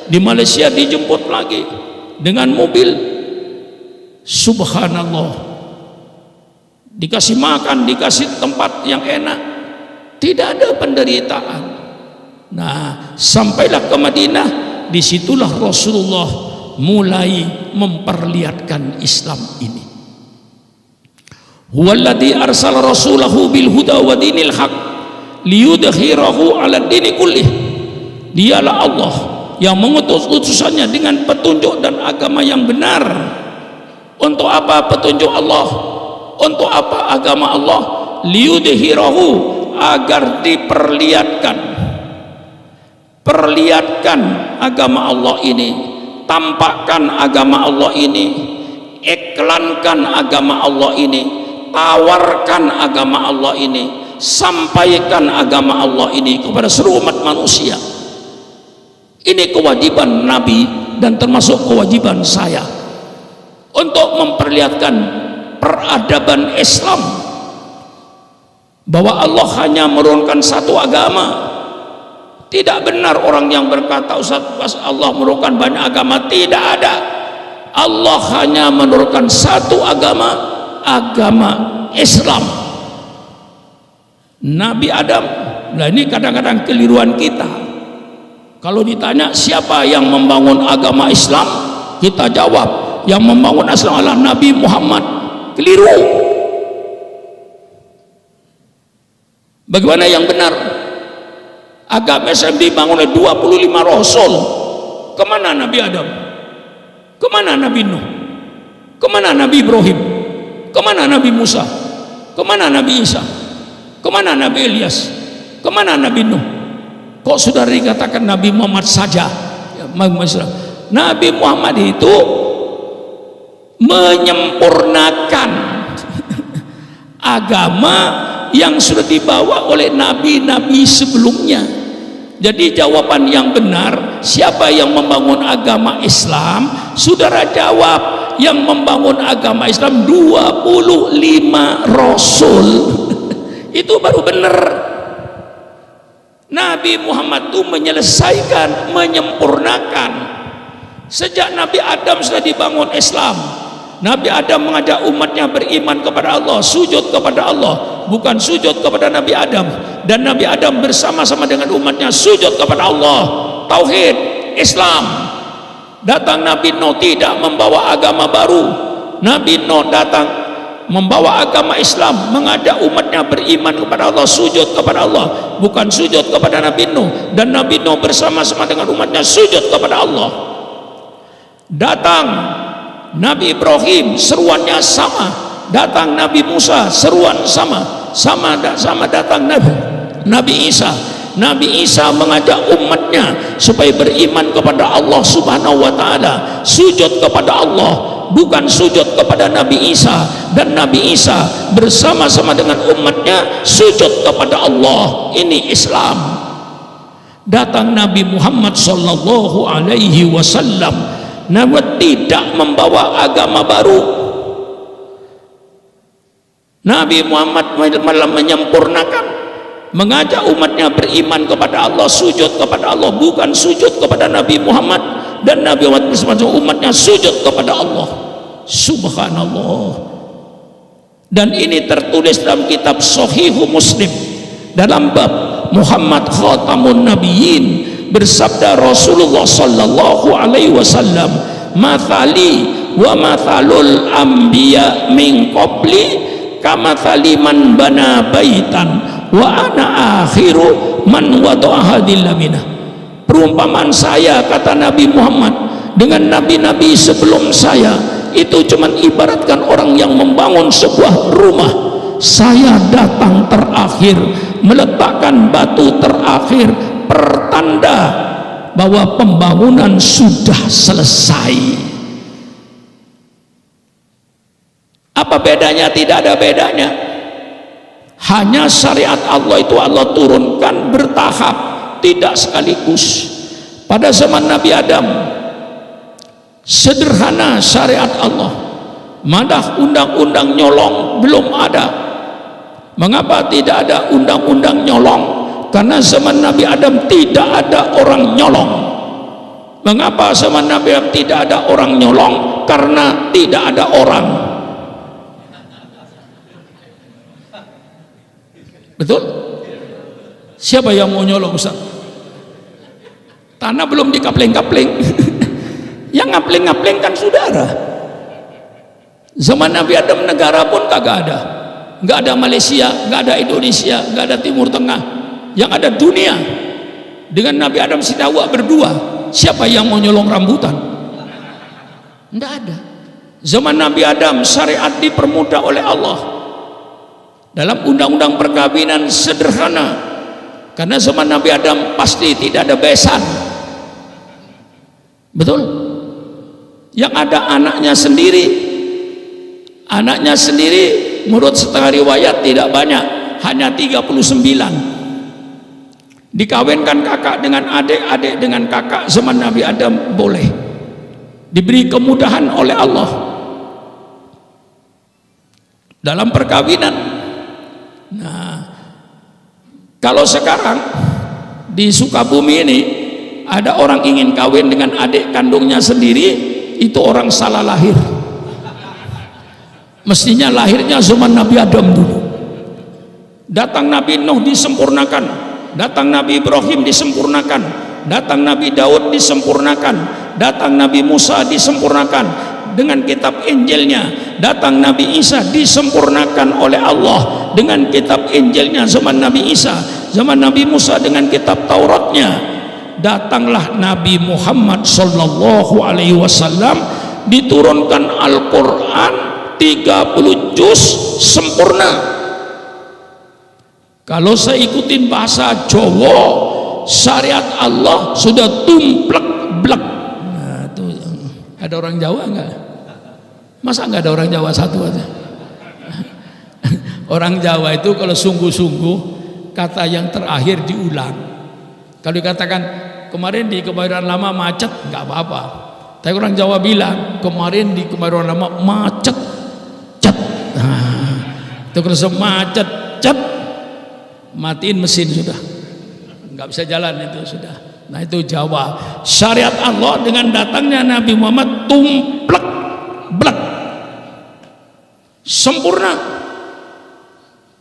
di Malaysia dijemput lagi dengan mobil, subhanallah, dikasih makan, dikasih tempat yang enak, tidak ada penderitaan. Nah, sampailah ke Madinah, disitulah Rasulullah mulai memperlihatkan Islam ini. Huwallazi arsala rasulahu bil huda wa dinil haq liyudhhirahu 'ala dini kullih. Dialah Allah yang mengutus utusannya dengan petunjuk dan agama yang benar. Untuk apa petunjuk Allah? Untuk apa agama Allah? Liyudhhirahu, agar diperlihatkan. Perlihatkan agama Allah ini, tampakkan agama Allah ini, iklankan agama Allah ini, tawarkan agama Allah ini, sampaikan agama Allah ini kepada seluruh umat manusia. Ini kewajiban Nabi dan termasuk kewajiban saya untuk memperlihatkan peradaban Islam, bahwa Allah hanya menurunkan satu agama. Tidak benar orang yang berkata, Ustaz, Allah menurunkan banyak agama. Tidak ada. Allah hanya menurunkan satu agama, agama Islam. Nabi Adam. Nah, ini kadang-kadang keliruan kita. Kalau ditanya siapa yang membangun agama Islam, kita jawab yang membangun Islam adalah Nabi Muhammad. Keliru. Bagaimana yang benar? Agama Islam dibangun oleh 25 Rasul. Kemana Nabi Adam? Kemana Nabi Nuh? Kemana Nabi Ibrahim? Kemana Nabi Musa? Kemana Nabi Isa? Kemana Nabi Ilyas? Kemana Nabi Nuh? Kok sudah dikatakan Nabi Muhammad saja? Nabi Muhammad itu menyempurnakan agama yang sudah dibawa oleh nabi-nabi sebelumnya. Jadi jawaban yang benar, siapa yang membangun agama Islam? Saudara jawab, yang membangun agama Islam 25 Rasul. Itu baru benar. Nabi Muhammad itu menyelesaikan, menyempurnakan. Sejak Nabi Adam sudah dibangun Islam. Nabi Adam mengajak umatnya beriman kepada Allah, sujud kepada Allah, bukan sujud kepada Nabi Adam. Dan Nabi Adam bersama-sama dengan umatnya sujud kepada Allah. Tauhid, Islam. Datang Nabi Nuh tidak membawa agama baru. Nabi Nuh datang membawa agama Islam, mengajak umatnya beriman kepada Allah, sujud kepada Allah, bukan sujud kepada Nabi Nuh. Dan Nabi Nuh bersama-sama dengan umatnya sujud kepada Allah. Datang Nabi Ibrahim, seruannya sama. Datang Nabi Musa, seruan sama datang Nabi Isa. Nabi Isa mengajak umatnya supaya beriman kepada Allah Subhanahu wa taala, sujud kepada Allah, bukan sujud kepada Nabi Isa. Dan Nabi Isa bersama-sama dengan umatnya sujud kepada Allah. Ini Islam. Datang Nabi Muhammad sallallahu alaihi wasallam, namun tidak membawa agama baru. Nabi Muhammad malah menyempurnakan, mengajak umatnya beriman kepada Allah, sujud kepada Allah, bukan sujud kepada Nabi Muhammad. Dan Nabi Muhammad bersama umatnya sujud kepada Allah. Subhanallah. Dan ini tertulis dalam kitab Shahihu Muslim, dalam bab Muhammad Khatamun Nabiyyin. Bersabda Rasulullah sallallahu alaihi wasallam, "Mathali wa mathalul anbiya min qabli kamathali man bana baitan wa ana akhiru man wada'a hadillamina." Perumpamaan saya, kata Nabi Muhammad, dengan nabi-nabi sebelum saya itu cuman ibaratkan orang yang membangun sebuah rumah. Saya datang terakhir, meletakkan batu terakhir, pertanda bahwa pembangunan sudah selesai. Apa bedanya? Tidak ada bedanya. Hanya syariat Allah itu Allah turunkan bertahap, tidak sekaligus. Pada zaman Nabi Adam sederhana syariat Allah, madah undang-undang nyolong belum ada. Mengapa tidak ada undang-undang nyolong? Karena zaman Nabi Adam tidak ada orang nyolong. Mengapa zaman Nabi Adam tidak ada orang nyolong? Karena tidak ada orang. Betul? Siapa yang mau nyolong, Ustaz? Tanah belum dikapling-kapling. Yang ngapling-ngapling kan saudara. Zaman Nabi Adam negara pun kagak ada. Nggak ada Malaysia, nggak ada Indonesia, nggak ada Timur Tengah. Yang ada dunia. Dengan Nabi Adam Siti Hawa berdua, siapa yang mau nyolong rambutan? Nggak ada. Zaman Nabi Adam syariat dipermudah oleh Allah dalam undang-undang perkawinan sederhana. Karena zaman Nabi Adam pasti tidak ada besan. Betul? Yang ada anaknya sendiri. Anaknya sendiri menurut setengah riwayat tidak banyak, hanya 39. Dikawinkan kakak dengan adik, adik dengan kakak zaman Nabi Adam boleh. diberi kemudahan oleh Allah dalam perkawinan. Nah, kalau sekarang di Sukabumi ini ada orang ingin kawin dengan adik kandungnya sendiri, itu orang salah lahir. Mestinya lahirnya zaman Nabi Adam dulu. Datang Nabi Nuh disempurnakan, datang Nabi Ibrahim disempurnakan, datang Nabi Daud disempurnakan, datang Nabi Musa disempurnakan dengan kitab Injilnya, datang Nabi Isa disempurnakan oleh Allah dengan kitab Injilnya zaman Nabi Isa, zaman Nabi Musa dengan kitab Tauratnya. Datanglah Nabi Muhammad sallallahu alaihi wasallam, diturunkan Al-Qur'an 30 juz sempurna. Kalau saya ikutin bahasa Jawa, syariat Allah sudah tumplek blek. Nah, itu ada orang Jawa enggak? Masa enggak ada orang Jawa satu aja? Orang Jawa itu kalau sungguh-sungguh kata yang terakhir diulang. Kalau dikatakan kemarin di Kebayoran Lama macet, enggak apa-apa. Tapi orang Jawa bilang kemarin di Kebayoran Lama macet, cet. Nah, itu kalau macet, cet, matiin mesin sudah, nggak bisa jalan itu sudah. Nah, itu Jawa. Syariat Allah dengan datangnya Nabi Muhammad tumplek blek sempurna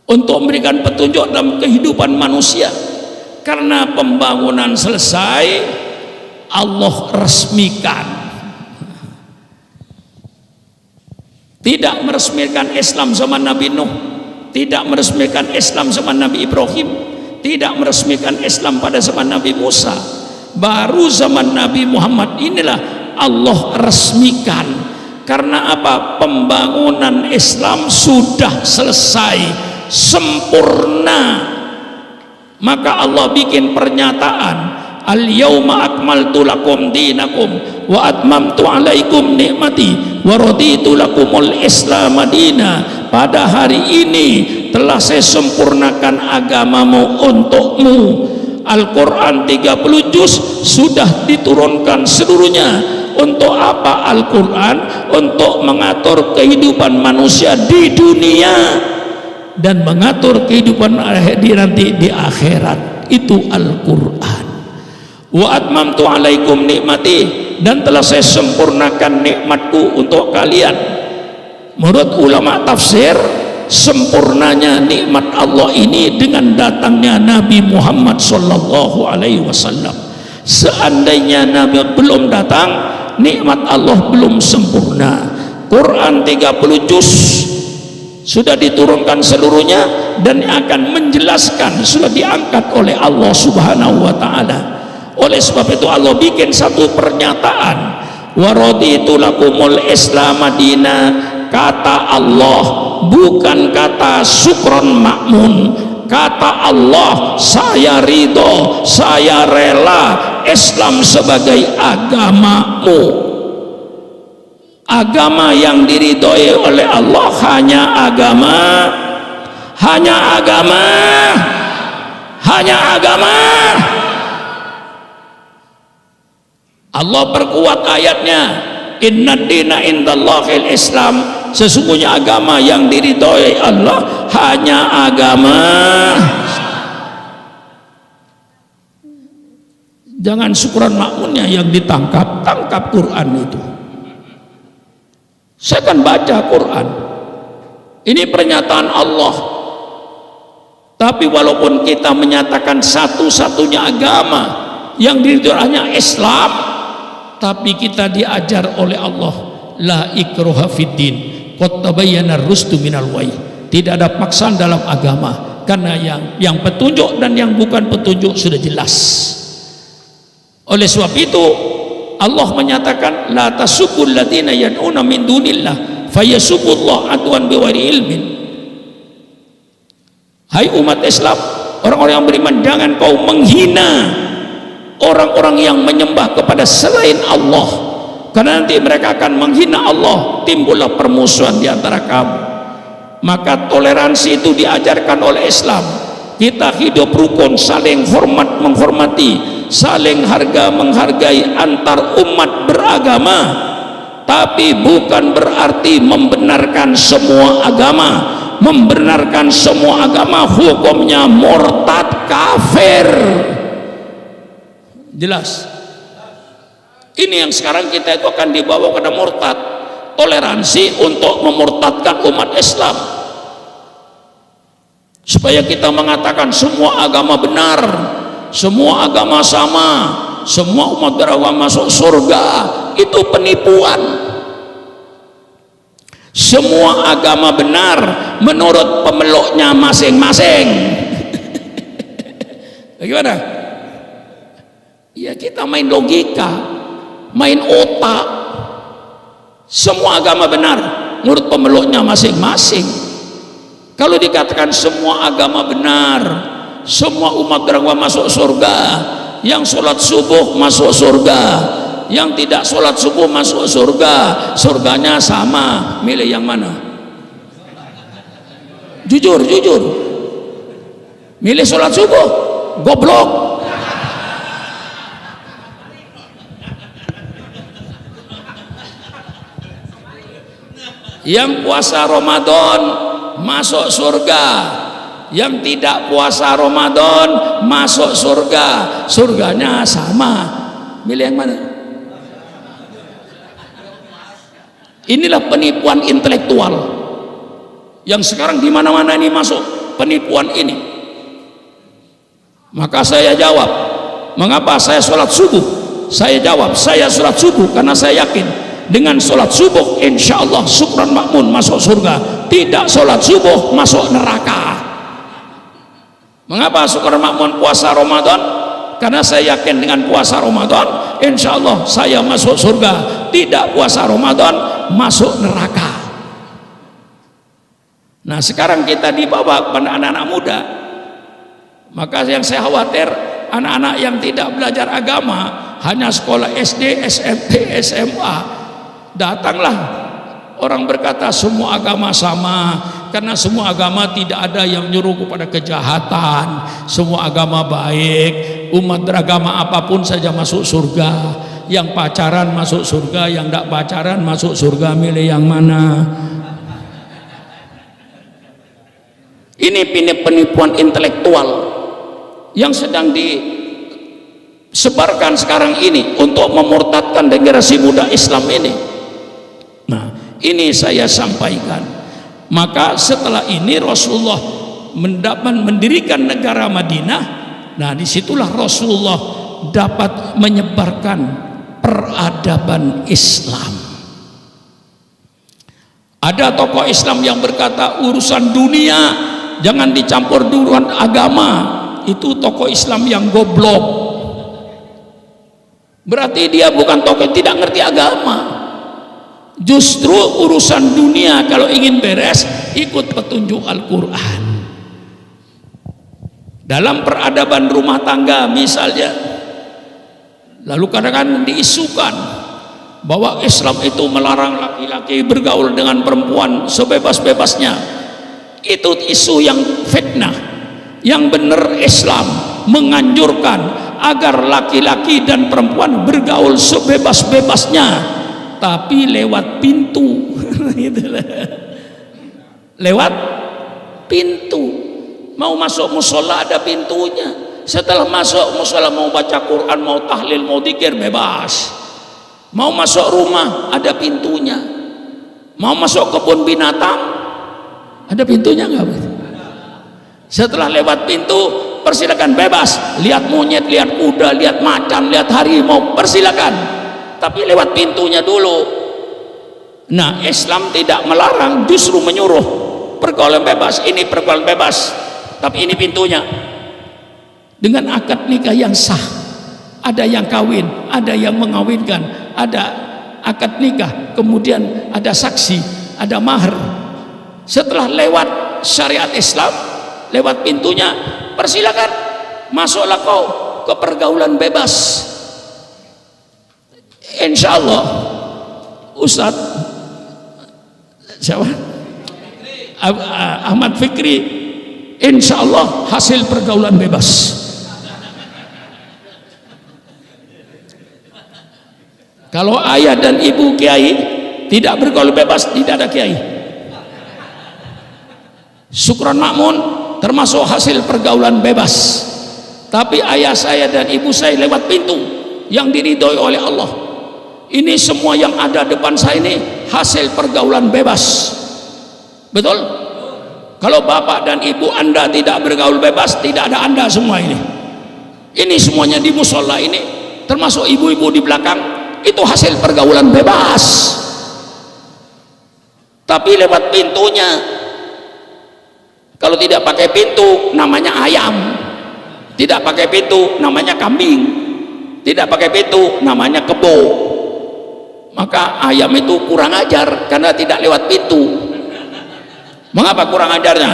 untuk memberikan petunjuk dalam kehidupan manusia. Karena pembangunan selesai, Allah resmikan. Tidak meresmikan Islam zaman Nabi Nuh, tidak meresmikan Islam zaman Nabi Ibrahim, tidak meresmikan Islam pada zaman Nabi Musa. Baru zaman Nabi Muhammad inilah Allah resmikan. Karena apa? Pembangunan Islam sudah selesai, sempurna. Maka Allah bikin pernyataan, al-yauma akmaltu lakum dinakum wa atmamtu alaikum nikmati wa raditu lakumul islam madina. Pada hari ini telah saya sempurnakan agamamu untukmu. Al-Quran 30 juz sudah diturunkan seluruhnya. Untuk apa Al-Quran? Untuk mengatur kehidupan manusia di dunia dan mengatur kehidupan nanti di akhirat. Itu Al-Quran. Wa atmamtu alaikum nikmati, dan telah saya sempurnakan nikmatku untuk kalian. Menurut ulama tafsir, sempurnanya nikmat Allah ini dengan datangnya Nabi Muhammad sallallahu alaihi wasallam. Seandainya Nabi belum datang, nikmat Allah belum sempurna. Quran 30 juz sudah diturunkan seluruhnya dan akan menjelaskan, sudah diangkat oleh Allah Subhanahu wa taala. Oleh sebab itu Allah bikin satu pernyataan, wa raditu lakumul islam madina. Kata Allah, bukan kata Sukron Makmun. Kata Allah, saya ridho, saya rela Islam sebagai agamamu. Agama yang diridhoi oleh Allah hanya agama, hanya agama, hanya agama. Allah perkuat ayatnya, inna dina indallahil Islam. Sesungguhnya agama yang diridhoi Allah hanya agama. Jangan Sukron Makmunnya yang ditangkap, tangkap Quran itu. Saya akan baca Quran. Ini pernyataan Allah. Tapi walaupun kita menyatakan satu-satunya agama yang diridhoi hanya Islam, tapi kita diajar oleh Allah, la ikraha fiddin, qad tabayyana ar-rusdu minal ghayy. Tidak ada paksaan dalam agama, karena yang petunjuk dan yang bukan petunjuk sudah jelas. Oleh sebab itu Allah menyatakan, la tasubul ladzina yad'una min dunillah fayasubullah adwan bighairi ilmin. Hai umat Islam, orang-orang yang beriman, jangan kau menghina orang-orang yang menyembah kepada selain Allah, karena nanti mereka akan menghina Allah, timbullah permusuhan di antara kamu. Maka toleransi itu diajarkan oleh Islam. Kita hidup rukun, saling hormat menghormati, saling harga menghargai antar umat beragama. tapi bukan berarti membenarkan semua agama. Membenarkan semua agama hukumnya murtad kafir. Jelas? Ini yang sekarang kita itu akan dibawa kepada murtad. Toleransi untuk memurtadkan umat Islam, supaya kita mengatakan semua agama benar, semua agama sama, semua umat beragama masuk surga. Itu penipuan. Semua agama benar menurut pemeluknya masing-masing. Bagaimana? Ya kita main logika, main otak. Semua agama benar menurut pemeluknya masing-masing. Kalau dikatakan semua agama benar, semua umat beragama masuk surga, yang sholat subuh masuk surga, yang tidak sholat subuh masuk surga, surganya sama, milih yang mana? Jujur, milih sholat subuh, goblok. Yang puasa Ramadan masuk surga, yang tidak puasa Ramadan masuk surga, surganya sama, milih yang mana? Inilah penipuan intelektual yang sekarang di mana-mana ini masuk penipuan ini. Maka saya jawab, mengapa saya sholat subuh? Saya jawab, saya sholat subuh karena saya yakin dengan sholat subuh insya Allah syukran makmun masuk surga. Tidak sholat subuh masuk neraka. Mengapa syukran makmun puasa Ramadan? Karena saya yakin dengan puasa Ramadan insya Allah saya masuk surga. Tidak puasa Ramadan masuk neraka. Nah sekarang kita dibawa kepada anak-anak muda. Maka yang saya khawatir anak-anak yang tidak belajar agama, hanya sekolah SD, SMP, SMA, datanglah orang berkata semua agama sama, karena semua agama tidak ada yang nyuruh kepada kejahatan, semua agama baik, umat beragama apapun saja masuk surga, yang pacaran masuk surga, yang tidak pacaran masuk surga, milih yang mana? Ini penipuan intelektual yang sedang disebarkan sekarang ini untuk memurtadkan generasi muda Islam ini. Nah, ini saya sampaikan. Maka setelah ini Rasulullah mendirikan negara Madinah. Nah, disitulah Rasulullah dapat menyebarkan peradaban Islam. Ada tokoh Islam yang berkata urusan dunia jangan dicampur urusan agama. Itu tokoh Islam yang goblok. Berarti dia bukan tokoh yang tidak ngerti agama. Justru urusan dunia kalau ingin beres ikut petunjuk Al-Quran. Dalam peradaban rumah tangga misalnya, lalu kadang-kadang diisukan bahwa Islam itu melarang laki-laki bergaul dengan perempuan sebebas-bebasnya. Itu isu yang fitnah. Yang benar Islam menganjurkan agar laki-laki dan perempuan bergaul sebebas-bebasnya, tapi lewat pintu. Lewat pintu. Mau masuk musola ada pintunya. Setelah masuk musola mau baca Quran, mau tahlil, mau dzikir bebas. Mau masuk rumah ada pintunya. Mau masuk kebun binatang ada pintunya nggak? Setelah lewat pintu persilakan bebas, lihat monyet, lihat kuda, lihat macan, lihat harimau, persilakan, tapi lewat pintunya dulu. Nah, Islam tidak melarang, justru menyuruh pergaulan bebas. Ini pergaulan bebas, tapi ini pintunya. Dengan akad nikah yang sah, ada yang kawin, ada yang mengawinkan, ada akad nikah, kemudian ada saksi, ada mahar. Setelah lewat syariat Islam, lewat pintunya, persilakan masuklah kau ke pergaulan bebas. Insya Allah Ustadz siapa? Ahmad Fikri, insya Allah hasil pergaulan bebas. Kalau ayah dan ibu kiai tidak bergaul bebas, tidak ada kiai. Syukron Makmun termasuk hasil pergaulan bebas, tapi ayah saya dan ibu saya lewat pintu yang diridhoi oleh Allah. Ini semua yang ada depan saya ini hasil pergaulan bebas. Betul? Kalau bapak dan ibu anda tidak bergaul bebas, tidak ada anda semua ini. Ini semuanya di musola ini, termasuk ibu-ibu di belakang, itu hasil pergaulan bebas. Tapi lewat pintunya, kalau tidak pakai pintu namanya ayam, tidak pakai pintu namanya kambing, tidak pakai pintu namanya kebo. Maka ayam itu kurang ajar karena tidak lewat pintu. Mengapa kurang ajarnya?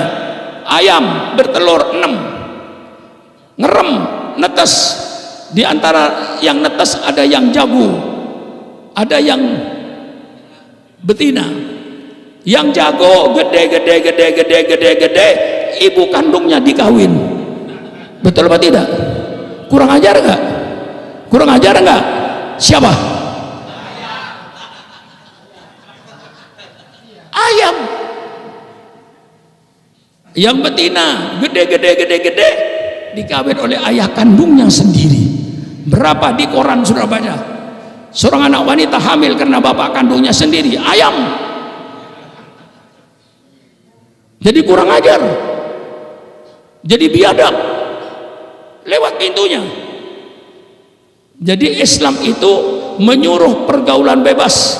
Ayam bertelur 6, ngerem, netes. Di antara yang netes ada yang jago, ada yang betina. Yang jago gede, ibu kandungnya dikawin. Betul apa tidak? Kurang ajar enggak? Kurang ajar enggak? Siapa? Ayam. Yang betina gede dikawin oleh ayah kandungnya sendiri. Berapa di koran sudah baca? Seorang anak wanita hamil karena bapak kandungnya sendiri, ayam. Jadi kurang ajar, jadi biadab lewat pintunya. Jadi Islam itu menyuruh pergaulan bebas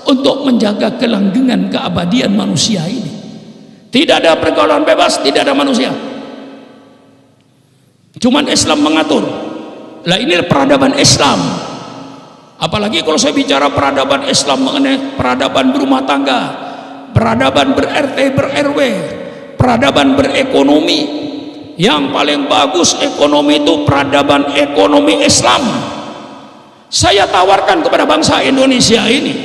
untuk menjaga kelanggengan keabadian manusia ini. Tidak ada pergaulan bebas, tidak ada manusia. Cuman Islam mengatur. Lah ini peradaban Islam. Apalagi kalau saya bicara peradaban Islam mengenai peradaban berumah tangga, peradaban ber-RT, ber-RW, peradaban berekonomi. Yang paling bagus ekonomi itu peradaban ekonomi Islam. Saya tawarkan kepada bangsa Indonesia ini,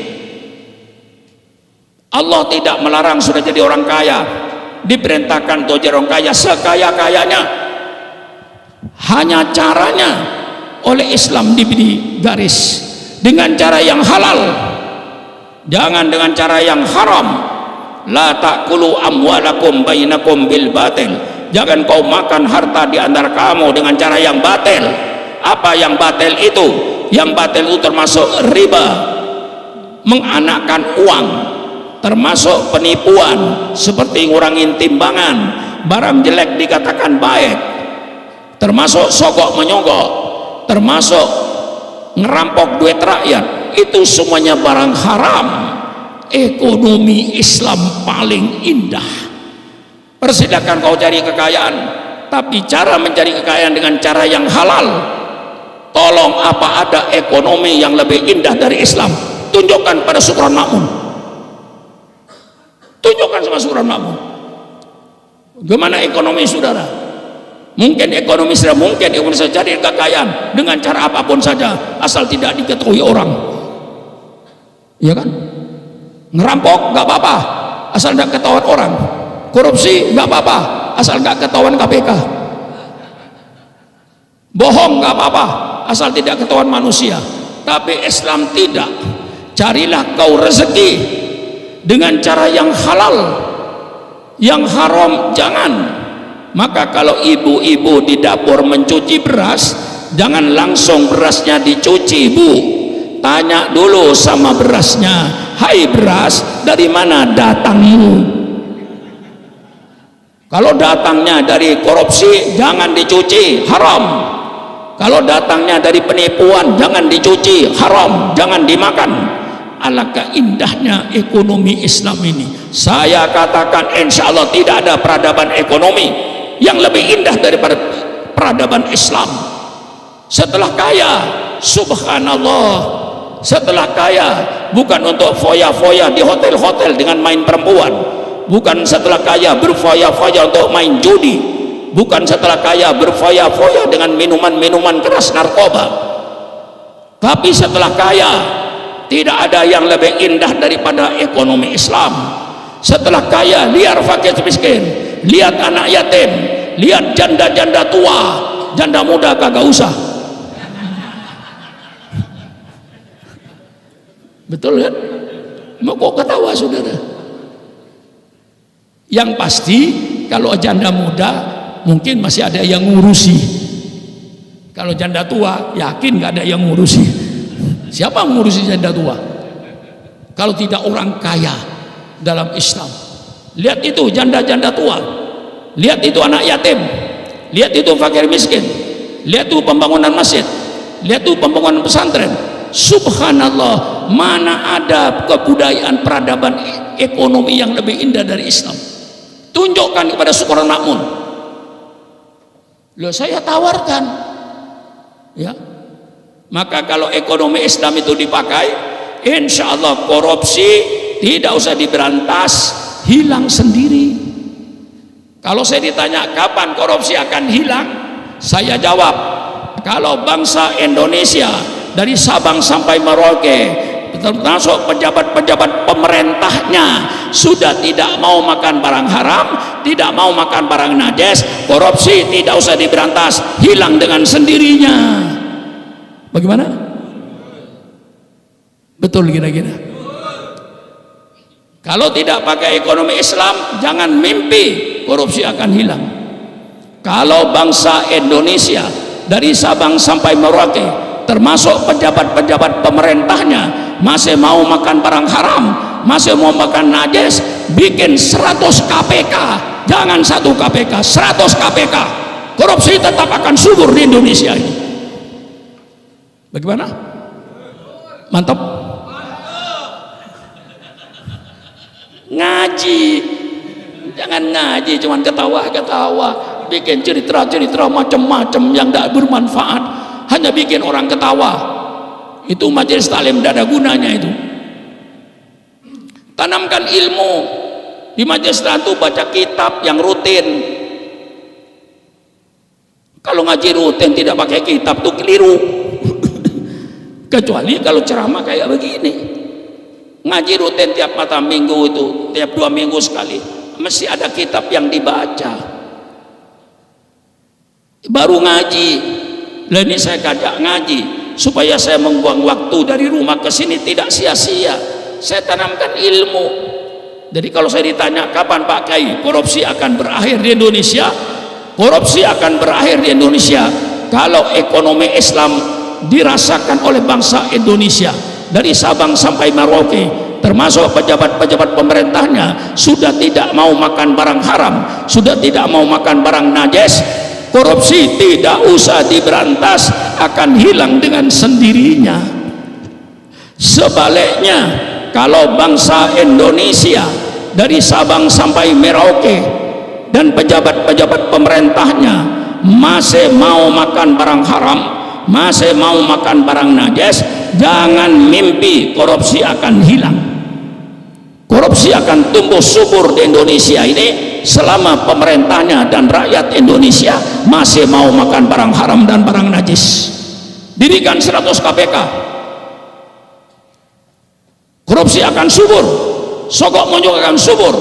Allah tidak melarang sudah jadi orang kaya, diperintahkan untuk jadi orang kaya sekaya-kayanya. Hanya caranya oleh Islam diberi garis dengan cara yang halal, jangan dengan cara yang haram. La ta'kulu amwalakum bainakum bil batil. Jangan kau makan harta di antara kamu dengan cara yang batil. Apa yang batil itu? Yang batil itu termasuk riba, menganakkan uang, termasuk penipuan seperti ngurangin timbangan, barang jelek dikatakan baik, termasuk sogok menyogok, termasuk ngerampok duit rakyat. Itu semuanya barang haram. Ekonomi Islam paling indah. Persilakan kau cari kekayaan, tapi cara mencari kekayaan dengan cara yang halal. Tolong, apa ada ekonomi yang lebih indah dari Islam? Tunjukkan pada Syukron Makmun. Tunjukkan sama Syukron Makmun. Gimana ekonomi saudara? Mungkin ekonomi saudara, mungkin ekonomi saudara cari kekayaan dengan cara apapun saja, asal tidak diketahui orang. Iya kan? Ngerampok nggak apa-apa asal nggak ketahuan orang, korupsi nggak apa-apa asal nggak ketahuan KPK, bohong nggak apa-apa asal tidak ketahuan manusia. Tapi Islam tidak. Carilah kau rezeki dengan cara yang halal, yang haram jangan. Maka kalau ibu-ibu di dapur mencuci beras, jangan langsung berasnya dicuci, Bu. Tanya dulu sama berasnya, hai beras, dari mana datangmu? Kalau datangnya dari korupsi, jangan dicuci, haram. Kalau datangnya dari penipuan, jangan dicuci, haram, jangan dimakan. Alangkah indahnya ekonomi Islam ini. Saya katakan insya Allah tidak ada peradaban ekonomi yang lebih indah daripada peradaban Islam. Setelah kaya, subhanallah, setelah kaya bukan untuk foya-foya di hotel-hotel dengan main perempuan, bukan setelah kaya berfoya-foya untuk main judi, bukan setelah kaya berfoya-foya dengan minuman-minuman keras narkoba. Tapi setelah kaya tidak ada yang lebih indah daripada ekonomi Islam. Setelah kaya liar fakir miskin, lihat anak yatim, lihat janda-janda tua, janda muda kagak usah. Betul kan? Mau kok ketawa saudara? Yang pasti kalau janda muda mungkin masih ada yang ngurusi. Kalau janda tua yakin nggak ada yang ngurusi. Siapa yang ngurusi janda tua? Kalau tidak orang kaya dalam Islam. Lihat itu janda-janda tua, lihat itu anak yatim, lihat itu fakir miskin, lihat itu pembangunan masjid, lihat itu pembangunan pesantren. Subhanallah, mana ada kebudayaan peradaban ekonomi yang lebih indah dari Islam? Tunjukkan kepada Syukuran Makmun. Loh, saya tawarkan, ya. Maka kalau ekonomi Islam itu dipakai, insya Allah korupsi tidak usah diberantas, hilang sendiri. Kalau saya ditanya kapan korupsi akan hilang, saya jawab, kalau bangsa Indonesia dari Sabang sampai Merauke, termasuk pejabat-pejabat pemerintahnya sudah tidak mau makan barang haram, tidak mau makan barang najis, korupsi tidak usah diberantas, hilang dengan sendirinya. Bagaimana? Betul kira-kira? Kalau tidak pakai ekonomi Islam, jangan mimpi korupsi akan hilang. Kalau bangsa Indonesia dari Sabang sampai Merauke, termasuk pejabat-pejabat pemerintahnya masih mau makan barang haram, masih mau makan najis, bikin 100 KPK, jangan 1 KPK, 100 KPK, korupsi tetap akan subur di Indonesia ini. Bagaimana? Mantap? Ngaji, jangan ngaji cuman ketawa-ketawa, bikin cerita-cerita macam-macam yang tidak bermanfaat, hanya bikin orang ketawa. Itu majelis taklim tidak ada gunanya itu. Tanamkan ilmu di majelis taklim, baca kitab yang rutin. Kalau ngaji rutin tidak pakai kitab tuh keliru. Kecuali kalau ceramah kayak begini, ngaji rutin tiap mata minggu itu, tiap 2 minggu sekali, mesti ada kitab yang dibaca baru ngaji. Lah ini saya kajak ngaji supaya saya membuang waktu dari rumah ke sini tidak sia-sia. Saya tanamkan ilmu. Jadi kalau saya ditanya kapan Pak Kiai korupsi akan berakhir di Indonesia, korupsi akan berakhir di Indonesia kalau ekonomi Islam dirasakan oleh bangsa Indonesia dari Sabang sampai Merauke, termasuk pejabat-pejabat pemerintahnya sudah tidak mau makan barang haram, sudah tidak mau makan barang najis, korupsi tidak usah diberantas, akan hilang dengan sendirinya. Sebaliknya, kalau bangsa Indonesia dari Sabang sampai Merauke dan pejabat-pejabat pemerintahnya masih mau makan barang haram, masih mau makan barang najis, jangan mimpi korupsi akan hilang. Korupsi akan tumbuh subur di Indonesia ini selama pemerintahnya dan rakyat Indonesia masih mau makan barang haram dan barang najis. Dirikan 100 KPK, korupsi akan subur, sogok monyok akan subur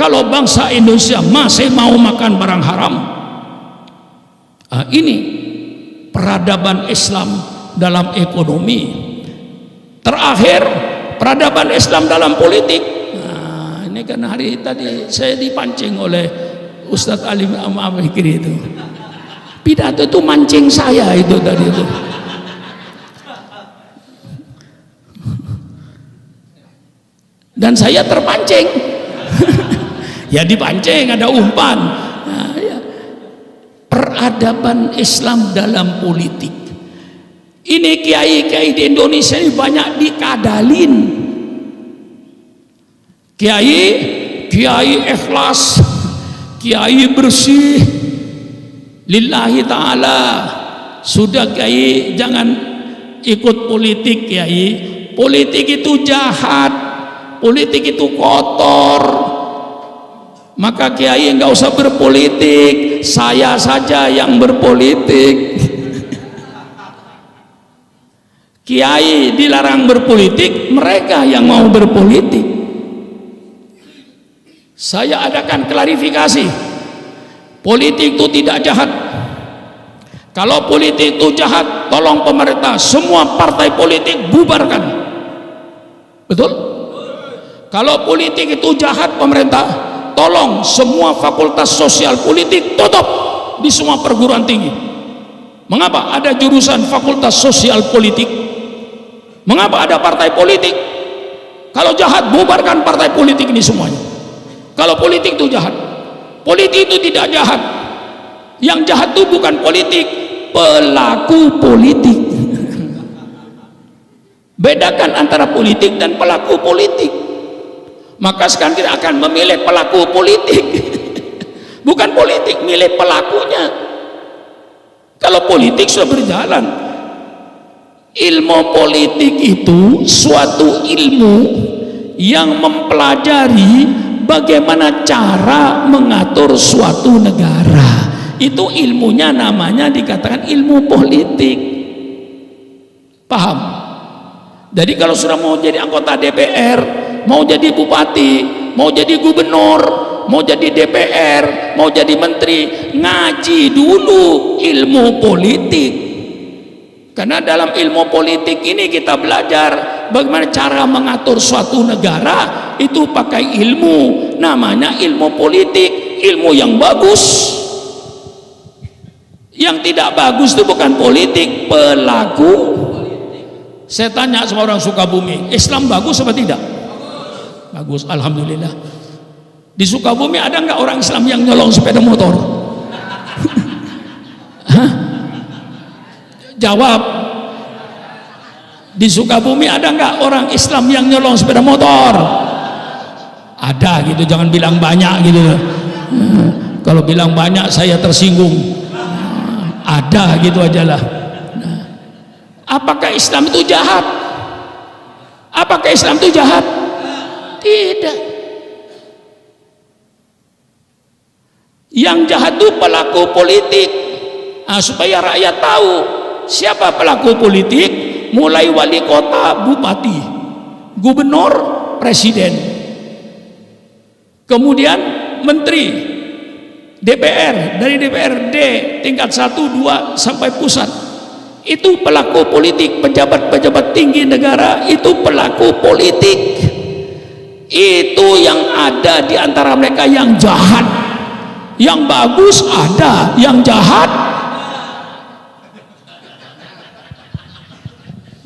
kalau bangsa Indonesia masih mau makan barang haram. Ini peradaban Islam dalam ekonomi. Terakhir, peradaban Islam dalam politik. Nah, ini kan hari tadi saya dipancing oleh Ustadz Alim Fikri itu. Pidato itu mancing saya itu tadi itu. Dan saya terpancing. Ya dipancing, ada umpan. Nah, ya. Peradaban Islam dalam politik. Ini kiai-kiai di Indonesia ini banyak dikadalin. Kiai ikhlas, kiai bersih, lillahi ta'ala. Sudah kiai jangan ikut politik kiai. Politik itu jahat, politik itu kotor. Maka kiai nggak usah berpolitik, saya saja yang berpolitik. Kiai dilarang berpolitik, mereka yang mau berpolitik. Saya adakan klarifikasi, politik itu tidak jahat. Kalau politik itu jahat, tolong pemerintah semua partai politik bubarkan. Betul? Kalau politik itu jahat, pemerintah tolong semua fakultas sosial politik tutup di semua perguruan tinggi. Mengapa ada jurusan fakultas sosial politik? Mengapa ada partai politik? Kalau jahat, bubarkan partai politik ini semuanya. Kalau politik itu jahat, politik itu tidak jahat. Yang jahat itu bukan politik, pelaku politik. Bedakan antara politik dan pelaku politik. Maka sekarang kita akan memilih pelaku politik. Bukan politik, milih pelakunya. Kalau politik sudah berjalan. Ilmu politik itu suatu ilmu yang mempelajari bagaimana cara mengatur suatu negara. Itu ilmunya namanya dikatakan ilmu politik. Paham? Jadi kalau sudah mau jadi anggota DPR, mau jadi bupati, mau jadi gubernur, mau jadi DPR, mau jadi menteri, ngaji dulu ilmu politik. Karena dalam ilmu politik ini kita belajar bagaimana cara mengatur suatu negara, itu pakai ilmu, namanya ilmu politik, ilmu yang bagus. Yang tidak bagus itu bukan politik, pelaku. Saya tanya sama orang Sukabumi, Islam bagus apa tidak? Bagus, alhamdulillah. Di Sukabumi ada nggak orang Islam yang nyolong sepeda motor? Hah? Jawab. Di Sukabumi ada nggak orang Islam yang nyolong sepeda motor? Ada gitu, jangan bilang banyak gitu. Kalau bilang banyak saya tersinggung. Ada gitu aja lah. Nah, apakah Islam itu jahat? Apakah Islam itu jahat? Tidak. Yang jahat itu pelaku politik. Nah, supaya rakyat tahu siapa pelaku politik, mulai wali kota, bupati, gubernur, presiden, kemudian menteri, DPR, dari DPRD tingkat 1, 2 sampai pusat, itu pelaku politik. Pejabat-pejabat tinggi negara itu pelaku politik. Itu yang ada di antara mereka yang jahat. Yang bagus ada, yang jahat.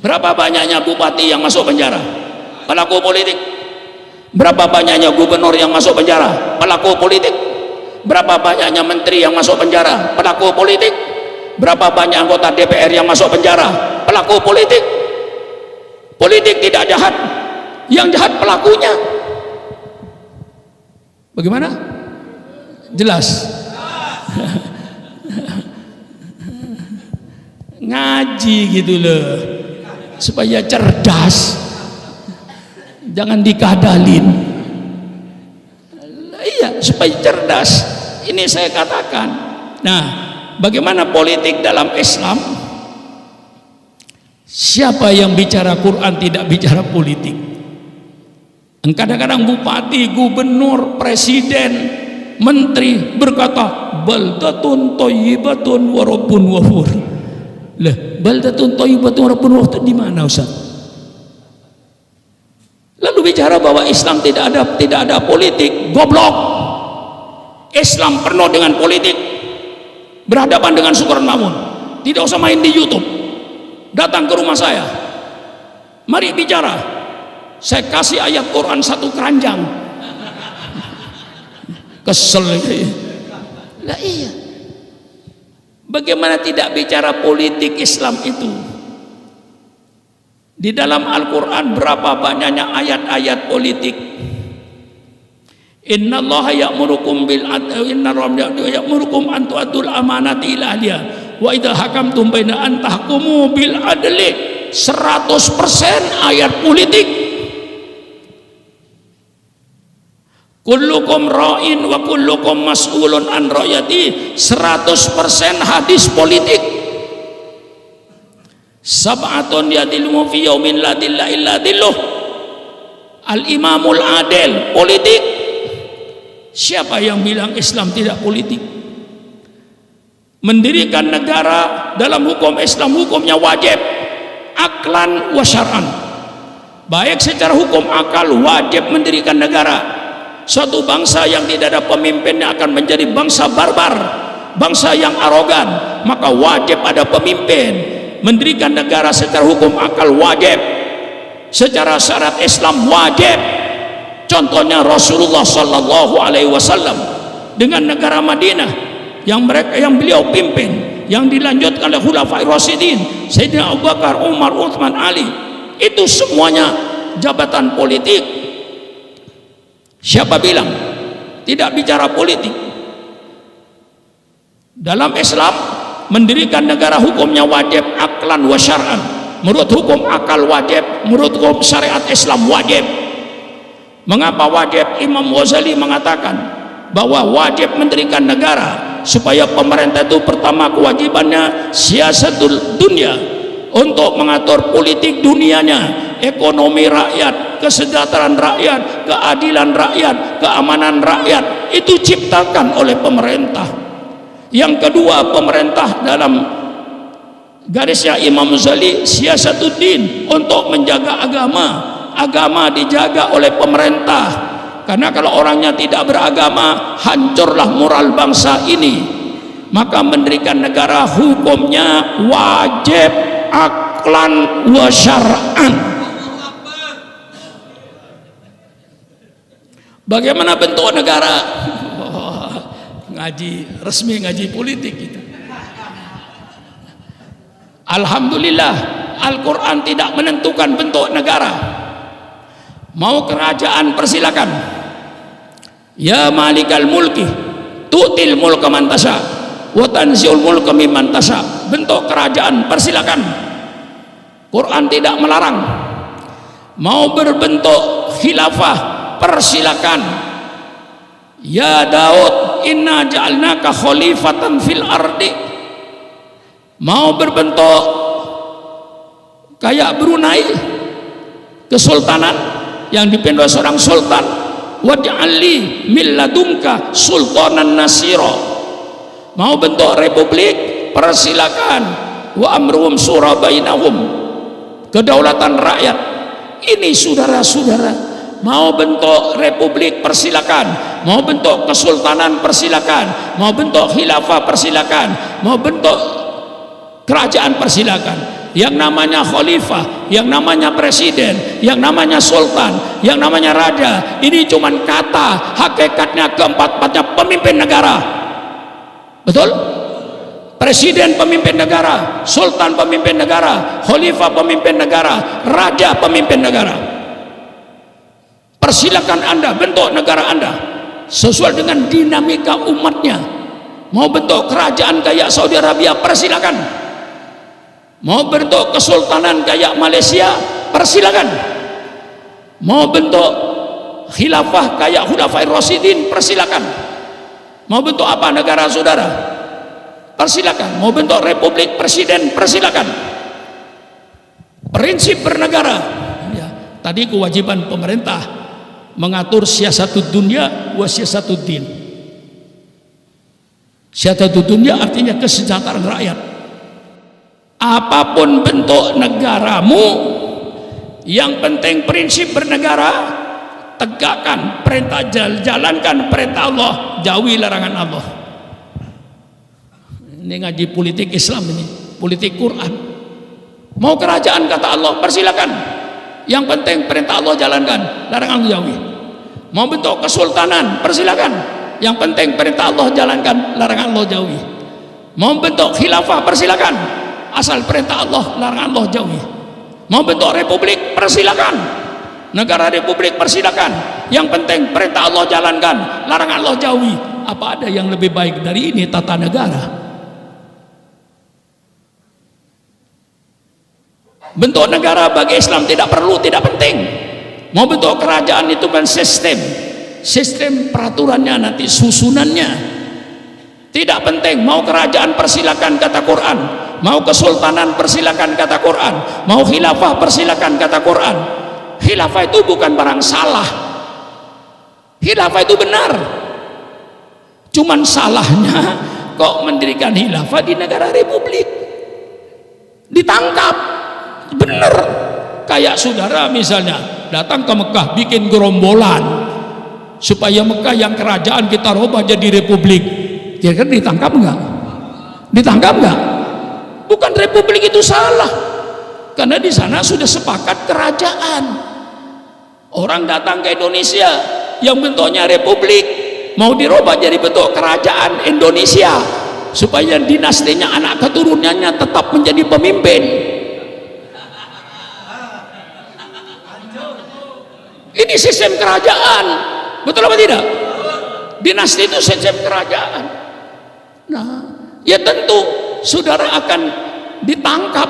Berapa banyaknya bupati yang masuk penjara? Pelaku politik. Berapa banyaknya gubernur yang masuk penjara? Pelaku politik. Berapa banyaknya menteri yang masuk penjara? Pelaku politik. Berapa banyak anggota DPR yang masuk penjara? Pelaku politik. Politik tidak jahat, yang jahat pelakunya. Bagaimana? Jelas? Ngaji gitu loh, supaya cerdas, jangan dikadalin. Iya, supaya cerdas. Ini saya katakan. Nah, bagaimana politik dalam Islam? Siapa yang bicara Quran tidak bicara politik? Kadang-kadang bupati, gubernur, presiden, menteri berkata baldatun thayyibatun wa rabbun ghafur. Lah, baldatun thayyibatun wa rabbun ghafur itu di mana, Ustaz? Lalu bicara bahwa Islam tidak ada politik, goblok. Islam penuh dengan politik, berhadapan dengan Syukur Namun. Tidak usah main di YouTube, datang ke rumah saya, mari bicara. Saya kasih ayat Quran 1 keranjang. Kesel lah. Iya, bagaimana tidak bicara politik Islam itu? Di dalam Al-Quran berapa banyaknya ayat-ayat politik. Innallaha ya'murukum bil adli, ya'murukum an tu'addul amanati ila ahliha wa idza hakamtum baina an tahkumu bil adli. 100% ayat politik. Kullukum ra'in wa kullukum mas'ulun an ra'yati. 100% hadis politik. Sab'atun yadilmu fi yaumin la dilla illa dilluh. Al-imamul adil, politik. Siapa yang bilang Islam tidak politik? Mendirikan negara dalam hukum Islam, hukumnya wajib, aklan wa syar'an. baik secara hukum akal wajib mendirikan negara. Suatu bangsa yang tidak ada pemimpinnya akan menjadi bangsa barbar, bangsa yang arogan. Maka wajib ada pemimpin. Mendirikan negara secara hukum akal wajib, secara syariat Islam wajib. Contohnya Rasulullah Sallallahu Alaihi Wasallam dengan negara Madinah yang beliau pimpin, yang dilanjutkan oleh Khulafair Rasyidin Sayyidina Abu Bakar, Umar, Utsman, Ali. Itu semuanya jabatan politik. Siapa bilang tidak bicara politik? Dalam Islam mendirikan negara hukumnya wajib aklan wa syar'an. Menurut hukum akal wajib, menurut hukum syariat Islam wajib. Mengapa wajib? Imam Ghazali mengatakan bahwa wajib mendirikan negara supaya pemerintah itu pertama kewajibannya siasatul dunia, untuk mengatur politik dunianya, ekonomi rakyat, kesejahteraan rakyat, keadilan rakyat, keamanan rakyat, itu ciptakan oleh pemerintah. Yang kedua, pemerintah dalam garisnya Imam Ghazali siasatuddin, untuk menjaga agama. Agama dijaga oleh pemerintah, karena kalau orangnya tidak beragama hancurlah moral bangsa ini. Maka mendirikan negara hukumnya wajib aklan wa syar'an. Bagaimana bentuk negara? Ngaji resmi, ngaji politik gitu. Alhamdulillah, Al-Quran tidak menentukan bentuk negara. Mau kerajaan persilakan. Ya malikal mulki tu'til mulka man tasha wa tanzi'ul mulka mimman tasha. Bentuk kerajaan persilakan. Quran tidak melarang. Mau berbentuk khilafah persilakan. Ya Daud, inna ja'alnaka khalifatan fil ardi. Mau berbentuk kayak Brunei, kesultanan yang dipimpin oleh seorang sultan, waj'alli min ladunka sultanan nasira. Mau bentuk republik persilakan. Wa amruhum syura bainahum, kedaulatan rakyat. Ini saudara-saudara, mau bentuk republik persilakan, mau bentuk kesultanan persilakan, mau bentuk khilafah persilakan, mau bentuk kerajaan persilakan. Yang namanya khalifah, yang namanya presiden, yang namanya sultan, yang namanya raja, ini cuman kata, hakikatnya keempat-empatnya pemimpin negara. Betul? Presiden pemimpin negara, sultan pemimpin negara, khalifah pemimpin negara, raja pemimpin negara. Persilakan Anda bentuk negara Anda sesuai dengan dinamika umatnya. Mau bentuk kerajaan kayak Saudi Arabia, persilakan. Mau bentuk kesultanan kayak Malaysia, persilakan. Mau bentuk khilafah kayak Khulafair Rasyidin, persilakan. Mau bentuk apa negara saudara? Persilakan. Mau bentuk republik presiden, persilakan. Prinsip bernegara ya, tadi kewajiban pemerintah mengatur siasatud dunia wa siasatud din. Siasatud dunia artinya kesejahteraan rakyat. Apapun bentuk negaramu, yang penting prinsip bernegara, tegakkan perintah, jalankan perintah Allah, jauhi larangan Allah. Ini ngaji politik Islam, ini politik Quran. Mau kerajaan kata Allah, persilakan. Yang penting perintah Allah jalankan, larangan Allah jauhi. Mau bentuk kesultanan, persilakan. Yang penting perintah Allah jalankan, larangan Allah jauhi. Mau bentuk khilafah, persilakan. Asal perintah Allah, larangan Allah jauhi. Mau bentuk republik, persilakan. Negara republik, persilakan. Yang penting perintah Allah jalankan, larangan Allah jauhi. Apa ada yang lebih baik dari ini tata negara? Bentuk negara bagi Islam tidak perlu, tidak penting. Mau bentuk kerajaan itu kan sistem peraturannya, nanti susunannya tidak penting. Mau kerajaan persilakan kata Quran, mau kesultanan persilakan kata Quran, mau khilafah persilakan kata Quran. Khilafah itu bukan barang salah, khilafah itu benar. Cuman salahnya kok mendirikan khilafah di negara republik, ditangkap. Bener kayak saudara misalnya datang ke Mekah bikin gerombolan supaya Mekah yang kerajaan kita rubah jadi republik, kira-kira ditangkap nggak? Ditangkap nggak? Bukan republik itu salah, karena di sana sudah sepakat kerajaan. Orang datang ke Indonesia yang bentuknya republik mau dirubah jadi bentuk kerajaan Indonesia supaya dinastinya, anak keturunannya tetap menjadi pemimpin. Ini sistem kerajaan, betul apa tidak? Dinasti itu sistem kerajaan. Nah, ya tentu saudara akan ditangkap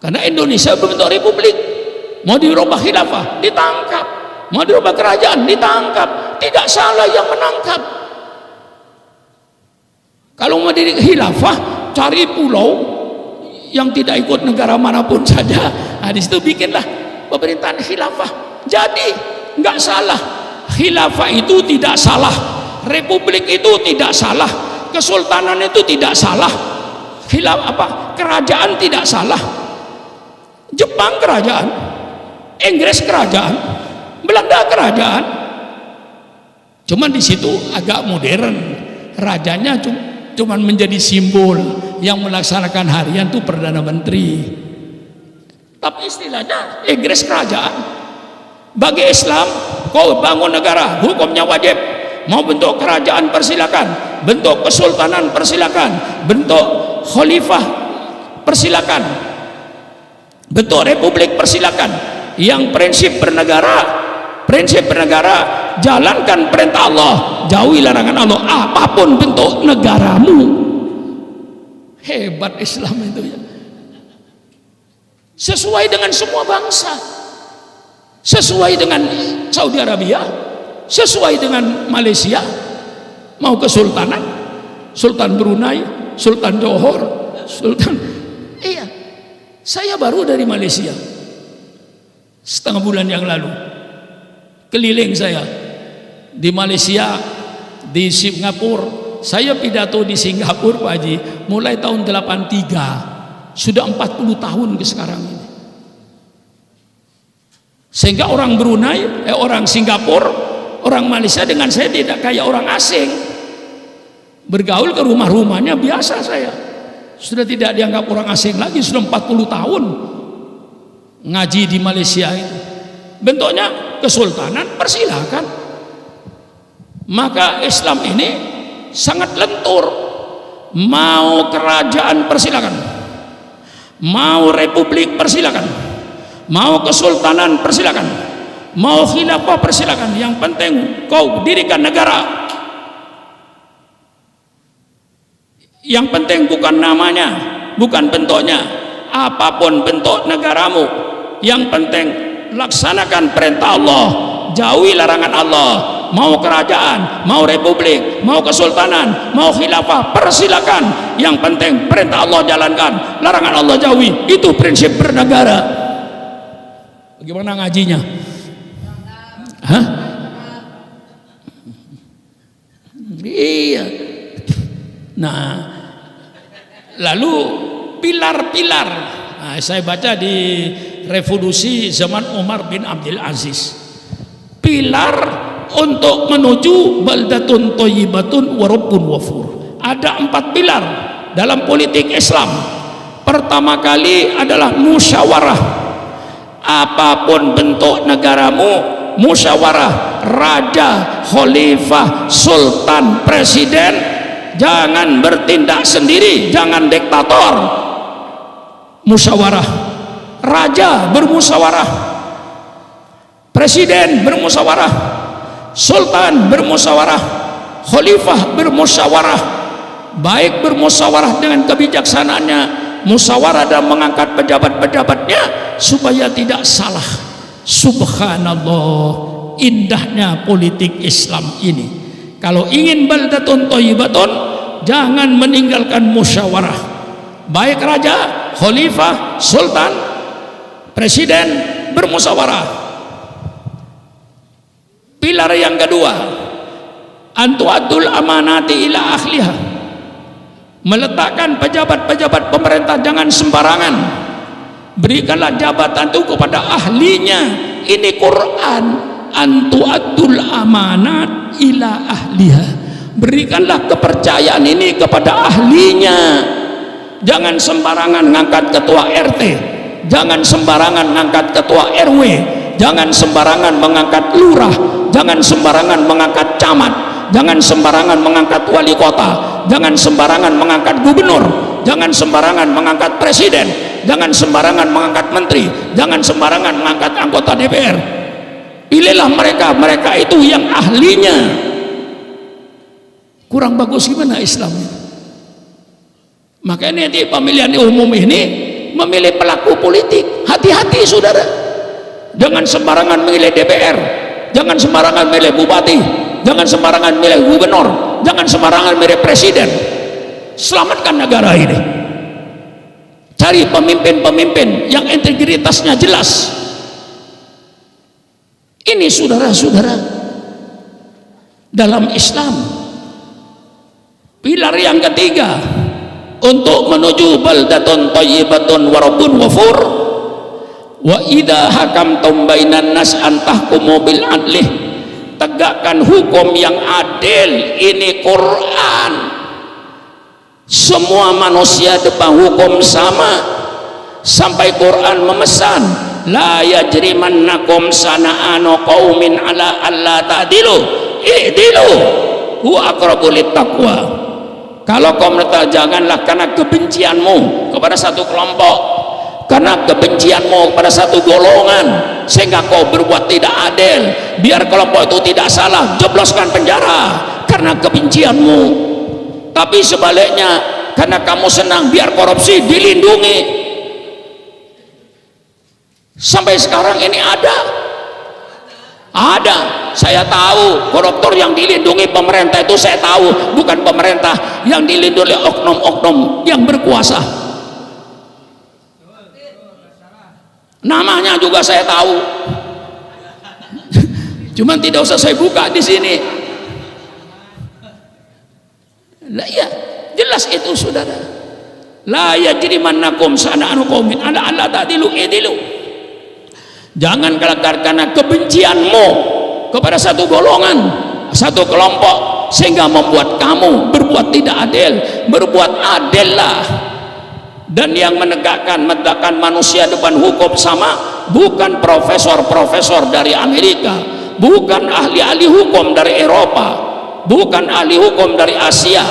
karena Indonesia berbentuk republik. Mau dirubah khilafah, ditangkap. Mau dirubah kerajaan, ditangkap. Tidak salah yang menangkap. Kalau mau di khilafah, cari pulau yang tidak ikut negara manapun saja. Nah, di situ bikinlah pemerintahan khilafah. Jadi nggak salah. Khilafah itu tidak salah. Republik itu tidak salah. Kesultanan itu tidak salah. Kerajaan tidak salah. Jepang kerajaan, Inggris kerajaan, Belanda kerajaan. Cuman di situ agak modern. Rajanya cuman menjadi simbol, yang melaksanakan harian itu Perdana Menteri. Tapi istilahnya Inggris kerajaan. Bagi Islam, kau bangun negara, hukumnya wajib. Mau bentuk kerajaan persilakan, bentuk kesultanan persilakan, bentuk khalifah persilakan, bentuk republik persilakan. Yang prinsip bernegara, jalankan perintah Allah, jauhi larangan Allah, apapun bentuk negaramu. Hebat Islam itu ya. Sesuai dengan semua bangsa, sesuai dengan Saudi Arabia, sesuai dengan Malaysia. Mau kesultanan, Sultan Brunei, Sultan Johor, Sultan. Iya, saya baru dari Malaysia setengah bulan yang lalu. Keliling saya di Malaysia, di Singapura. Saya pidato di Singapura Pak Haji mulai tahun 83, sudah 40 tahun ke sekarang ini. Sehingga orang Brunei, orang Singapura, orang Malaysia dengan saya tidak kayak orang asing. Bergaul ke rumah-rumahnya biasa saya. Sudah tidak dianggap orang asing lagi, sudah 40 tahun ngaji di Malaysia itu. Bentuknya kesultanan persilakan. Maka Islam ini sangat lentur. Mau kerajaan persilakan, mau republik persilakan, mau kesultanan persilakan, mau khilafah persilakan. Yang penting kau dirikan negara. Yang penting bukan namanya, bukan bentuknya, apapun bentuk negaramu. Yang penting laksanakan perintah Allah, jauhi larangan Allah. Mau kerajaan, mau republik, mau kesultanan, mau khilafah, persilakan. Yang penting perintah Allah jalankan, larangan Allah jauhi. Itu prinsip bernegara. Bagaimana ngajinya? Hah? Iya. Nah, lalu pilar-pilar. Nah, saya baca di revolusi zaman Umar bin Abdul Aziz. Pilar untuk menuju baldatun thayyibatun wa rabbun ghafur. Ada 4 pilar dalam politik Islam. Pertama kali adalah musyawarah. Apapun bentuk negaramu, musyawarah. Raja, khalifah, sultan, presiden, jangan bertindak sendiri, jangan diktator. Musyawarah. Raja bermusyawarah, presiden bermusyawarah, sultan bermusyawarah, khalifah bermusyawarah. Baik bermusyawarah dengan kebijaksanaannya, musyawarah dan mengangkat pejabat-pejabatnya supaya tidak salah. Subhanallah, indahnya politik Islam ini. Kalau ingin baldatun thayyibatun, jangan meninggalkan musyawarah. Baik raja, khalifah, sultan, presiden bermusyawarah. Pilar yang kedua, antu'addul amanati ila ahliha. Meletakkan pejabat-pejabat pemerintah jangan sembarangan. berikanlah jabatan itu kepada ahlinya. Ini Quran, antu'addul amanat ila ahliha, berikanlah kepercayaan ini kepada ahlinya. Jangan sembarangan ngangkat ketua RT, jangan sembarangan ngangkat ketua RW, jangan sembarangan mengangkat lurah, jangan sembarangan mengangkat camat, jangan sembarangan mengangkat wali kota, jangan sembarangan mengangkat gubernur, jangan sembarangan mengangkat presiden, jangan sembarangan mengangkat menteri, jangan sembarangan mengangkat anggota DPR. Pilihlah mereka itu yang ahlinya. Kurang bagus gimana Islamnya? Makanya di pemilihan umum ini memilih pelaku politik, hati-hati saudara. Jangan sembarangan memilih DPR, jangan sembarangan memilih bupati, jangan sembarangan memilih gubernur, jangan sembarangan memilih presiden. Selamatkan negara ini. Cari pemimpin-pemimpin yang integritasnya jelas. Ini saudara-saudara, dalam Islam pilar yang ketiga untuk menuju baldatun thayyibatun wa rabbun ghafur, wa idza hakamtum bainan nas an tahkumu bil adlih, tegakkan hukum yang adil. Ini Quran. Semua manusia depan hukum sama, sampai Quran memesan la yajrimannakum sana'anu qaumin ala alla ta'dilu i'dilu huwa aqrabu littaqwa. Kalau kau merasa, janganlah karena kebencianmu kepada satu kelompok, karena kebencianmu kepada satu golongan, sehingga kau berbuat tidak adil. Biar kelompok itu tidak salah, jebloskan penjara karena kebencianmu. Tapi sebaliknya, karena kamu senang biar korupsi, dilindungi. Sampai sekarang ini ada. Saya tahu koruptor yang dilindungi pemerintah itu, saya tahu bukan pemerintah, yang dilindungi oknum-oknum yang berkuasa. Namanya juga saya tahu. Cuman tidak usah saya buka di sini. Lah iya, jelas itu saudara. La yajrimannakum sana'anu qaumin ala alla ta'dilu i'dilu. Jangan karena kebencianmu kepada satu golongan, satu kelompok, sehingga membuat kamu berbuat tidak adil. Berbuat adillah. Dan yang menegakkan manusia depan hukum sama bukan profesor-profesor dari Amerika, bukan ahli-ahli hukum dari Eropa, bukan ahli hukum dari Asia,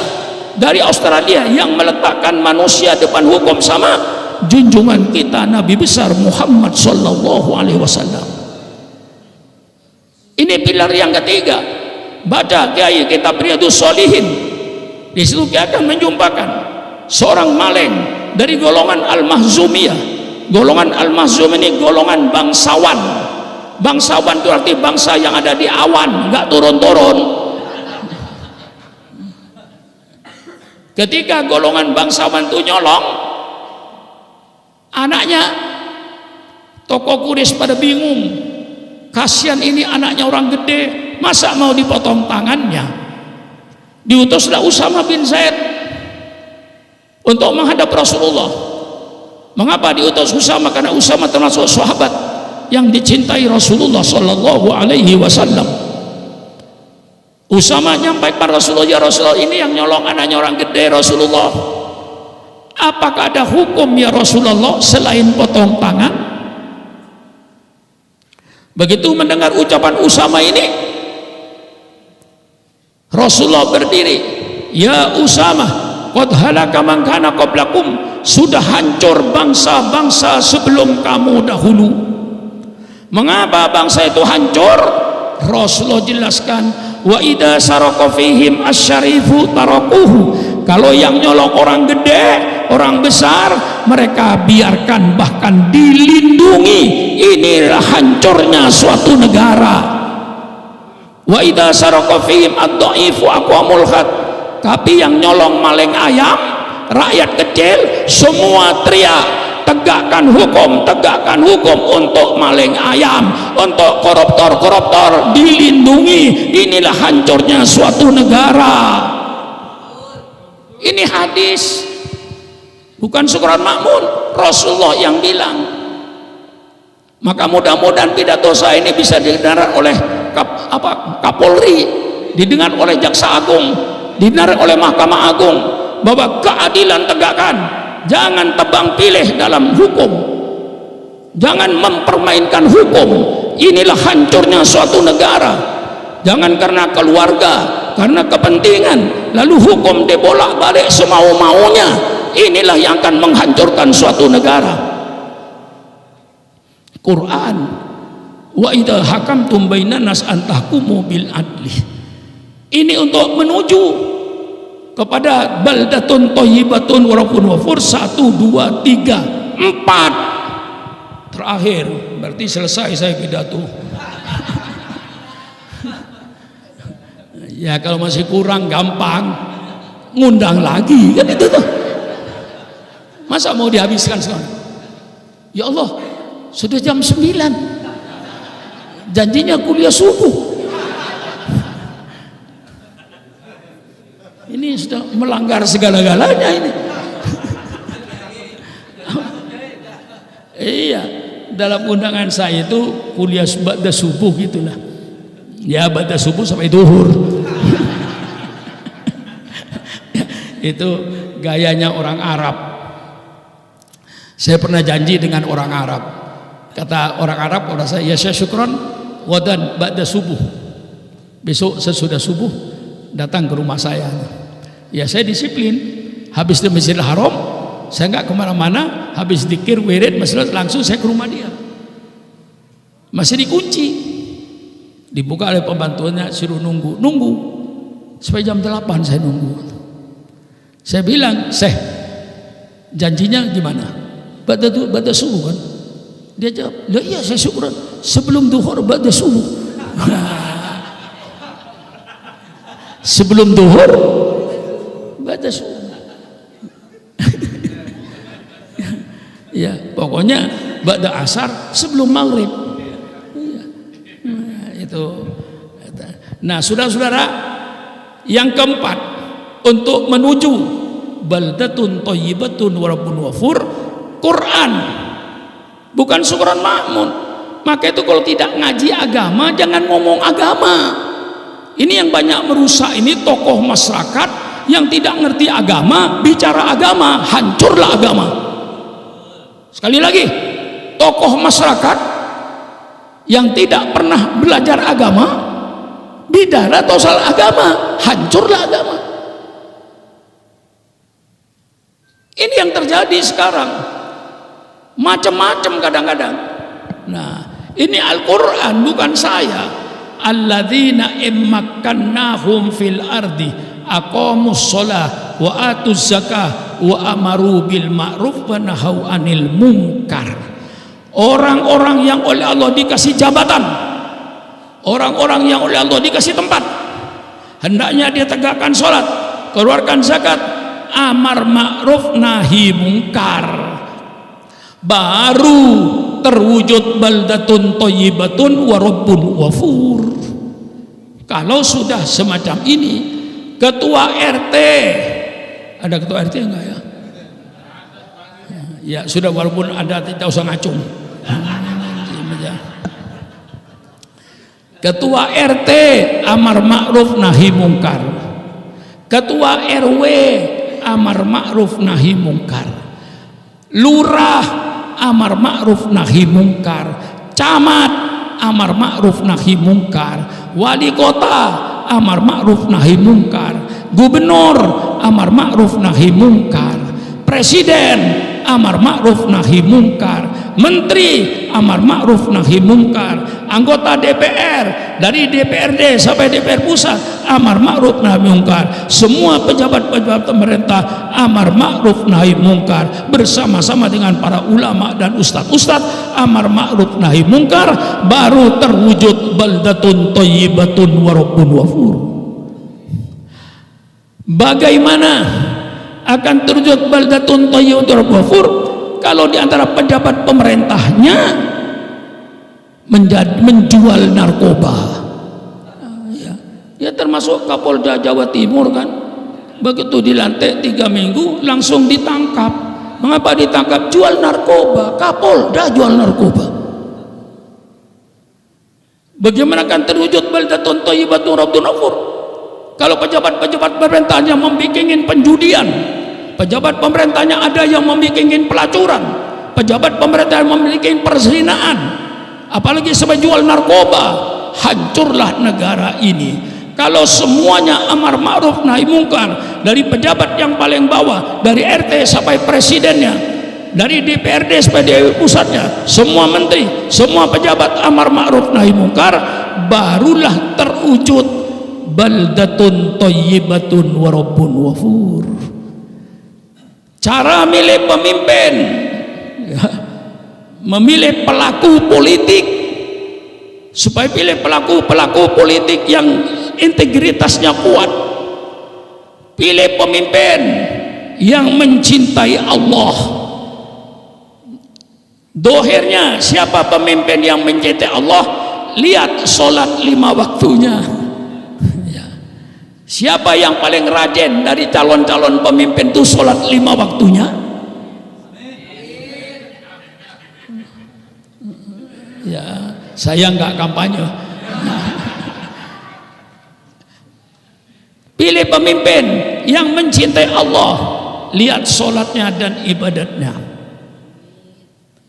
dari Australia. Yang meletakkan manusia depan hukum sama junjungan kita Nabi besar Muhammad sallallahu alaihi wasallam. Ini pilar yang ketiga. Baca kiai kitab Riyadhus Shalihin, di situ kita akan menjumpakan seorang maling dari golongan Al-Mahzumiyah. Golongan Al-Mahzum ini golongan bangsawan. Bangsawan itu arti bangsa yang ada di awan, nggak turun-turun. Ketika golongan bangsawan itu nyolong, anaknya tokoh Quraisy pada bingung. Kasihan ini anaknya orang gede, masa mau dipotong tangannya? Diutuslah Usama bin Zaid untuk menghadap Rasulullah. Mengapa diutus Usama? Karena Usama termasuk sahabat yang dicintai Rasulullah sallallahu alaihi wasallam. Usama nyampaikan Rasulullah, ya Rasulullah, ini yang nyolong anaknya orang gede Rasulullah. Apakah ada hukum ya Rasulullah selain potong tangan? Begitu mendengar ucapan Usama ini, Rasulullah berdiri. Ya Usama, qad halaka man kana qablakum, sudah hancur bangsa-bangsa sebelum kamu dahulu. Mengapa bangsa itu hancur? Rasulullah jelaskan, wa idza saraka fihim asyarifu tarakuhu. Kalau yang nyolong orang gede, orang besar, mereka biarkan, bahkan dilindungi. Inilah hancurnya suatu negara. Wa idza saraka fihim ad-dhaifu aqwamul khat. Tapi yang nyolong maling ayam, rakyat kecil semua teriak, tegakkan hukum untuk maling ayam, untuk koruptor dilindungi. Inilah hancurnya suatu negara. Ini hadis, bukan Surat Makmun. Rasulullah yang bilang. Maka mudah-mudahan pidato saya ini bisa didengar oleh Kapolri, didengar oleh Jaksa Agung, didengar oleh Mahkamah Agung, bahwa keadilan tegakkan, jangan tebang pilih dalam hukum, jangan mempermainkan hukum. Inilah hancurnya suatu negara. Jangan karena keluarga, karena kepentingan, lalu hukum dibolak-balik semau-maunya. Inilah yang akan menghancurkan suatu negara. Quran, wa idza hakamtum bainan nas an tahkumu bil adli. Ini untuk menuju kepada baldatun thayyibatun wa rabbun ghafur. 1, 2, 3, 4. Terakhir, berarti selesai saya pidato. Ya kalau masih kurang gampang, ngundang lagi kan itu tuh. Masa mau dihabiskan sekarang? Ya Allah, sudah jam 9, janjinya kuliah subuh. Ini sudah melanggar segala-galanya ini. Iya, dalam undangan saya itu kuliah ba'da subuh gitulah. Ya ba'da subuh sampai duhur. Itu gayanya orang Arab. Saya pernah janji dengan orang Arab. Kata orang Arab kepada saya, ya saya syukron wadan ba'da subuh. Besok sesudah subuh datang ke rumah saya. Ya saya disiplin. Habis di Masjidil Haram, saya nggak kemana-mana. Habis dikir wirid masalah langsung saya ke rumah dia. Masih dikunci. Dibuka oleh pembantunya, suruh nunggu sampai jam 8 saya nunggu. Saya bilang, janjinya gimana? Ba'da subuh kan? Dia jawab, lah iya saya syukuran sebelum duhur ba'da subuh. Sebelum duhur ba'da subuh. Ya pokoknya ba'da asar sebelum maghrib. Itu. Nah saudara-saudara, yang keempat, untuk menuju baldatun thayyibatun wa rabbun ghafur, Quran, bukan syukuran makmun. Maka itu kalau tidak ngaji agama, jangan ngomong agama. Ini yang banyak merusak, ini tokoh masyarakat yang tidak ngerti agama, bicara agama, hancurlah agama. Sekali lagi, tokoh masyarakat yang tidak pernah belajar agama, bicara atau soal agama, hancurlah agama. Ini yang terjadi sekarang, macam-macam kadang-kadang. Nah, ini Al-Quran bukan saya. Alladzina immakkannahum fil ardi aqamus shalah wa atuz zakah wa amaru bil ma'ruf wa nahau anil munkar. Orang-orang yang oleh Allah dikasih jabatan, orang-orang yang oleh Allah dikasih tempat, hendaknya dia tegakkan sholat, keluarkan zakat, amar ma'ruf nahi mungkar, baru terwujud baldatun thayyibatun wa rabbun ghafur. Kalau sudah semacam ini, ketua RT, ada ketua RT enggak ya? Ya sudah, walaupun ada tidak usah ngacung. Ketua RT amar ma'ruf nahi mungkar, ketua RW amar ma'ruf nahi mungkar, lurah amar ma'ruf nahi mungkar, camat amar ma'ruf nahi mungkar, wali kota amar ma'ruf nahi mungkar, gubernur amar ma'ruf nahi mungkar, presiden amar ma'ruf nahi mungkar, menteri amar ma'ruf nahi mungkar, anggota DPR dari DPRD sampai DPR pusat amar ma'ruf nahi mungkar, semua pejabat-pejabat pemerintah amar ma'ruf nahi mungkar, bersama-sama dengan para ulama dan ustadz-ustadz amar ma'ruf nahi mungkar, baru terwujud baldatun thayyibatun wa rabbun ghafur. Bagaimana akan terwujud baldatun thayyibatun wa rabbun ghafur kalau di antara pejabat pemerintahnya menjual narkoba? Ya termasuk Kapolda Jawa Timur kan, begitu dilantik 3 minggu langsung ditangkap. Mengapa ditangkap? Jual narkoba. Kapolda jual narkoba. Bagaimana akan terwujud baldatun thayyibatun rabbun ghafur? Kalau pejabat-pejabat pemerintahnya membuat penjudian, pejabat pemerintahnya ada yang membuat pelacuran, pejabat pemerintah memiliki perzinaan, apalagi sampai jual narkoba, hancurlah negara ini. Kalau semuanya amar ma'ruf nahi mungkar, dari pejabat yang paling bawah, dari RT sampai presidennya, dari DPRD sampai DPR pusatnya, semua menteri, semua pejabat amar ma'ruf nahi mungkar, barulah terwujud baldatun thayyibatun wa rabbun ghafur. Cara milih pemimpin, ya, memilih pelaku politik, supaya pilih pelaku politik yang integritasnya kuat, pilih pemimpin yang mencintai Allah. Dohirnya siapa pemimpin yang mencintai Allah? Lihat sholat 5 waktunya. Ya. Siapa yang paling rajin dari calon-calon pemimpin itu sholat 5 waktunya? Ya, saya nggak kampanye. Pilih pemimpin yang mencintai Allah, lihat sholatnya dan ibadatnya.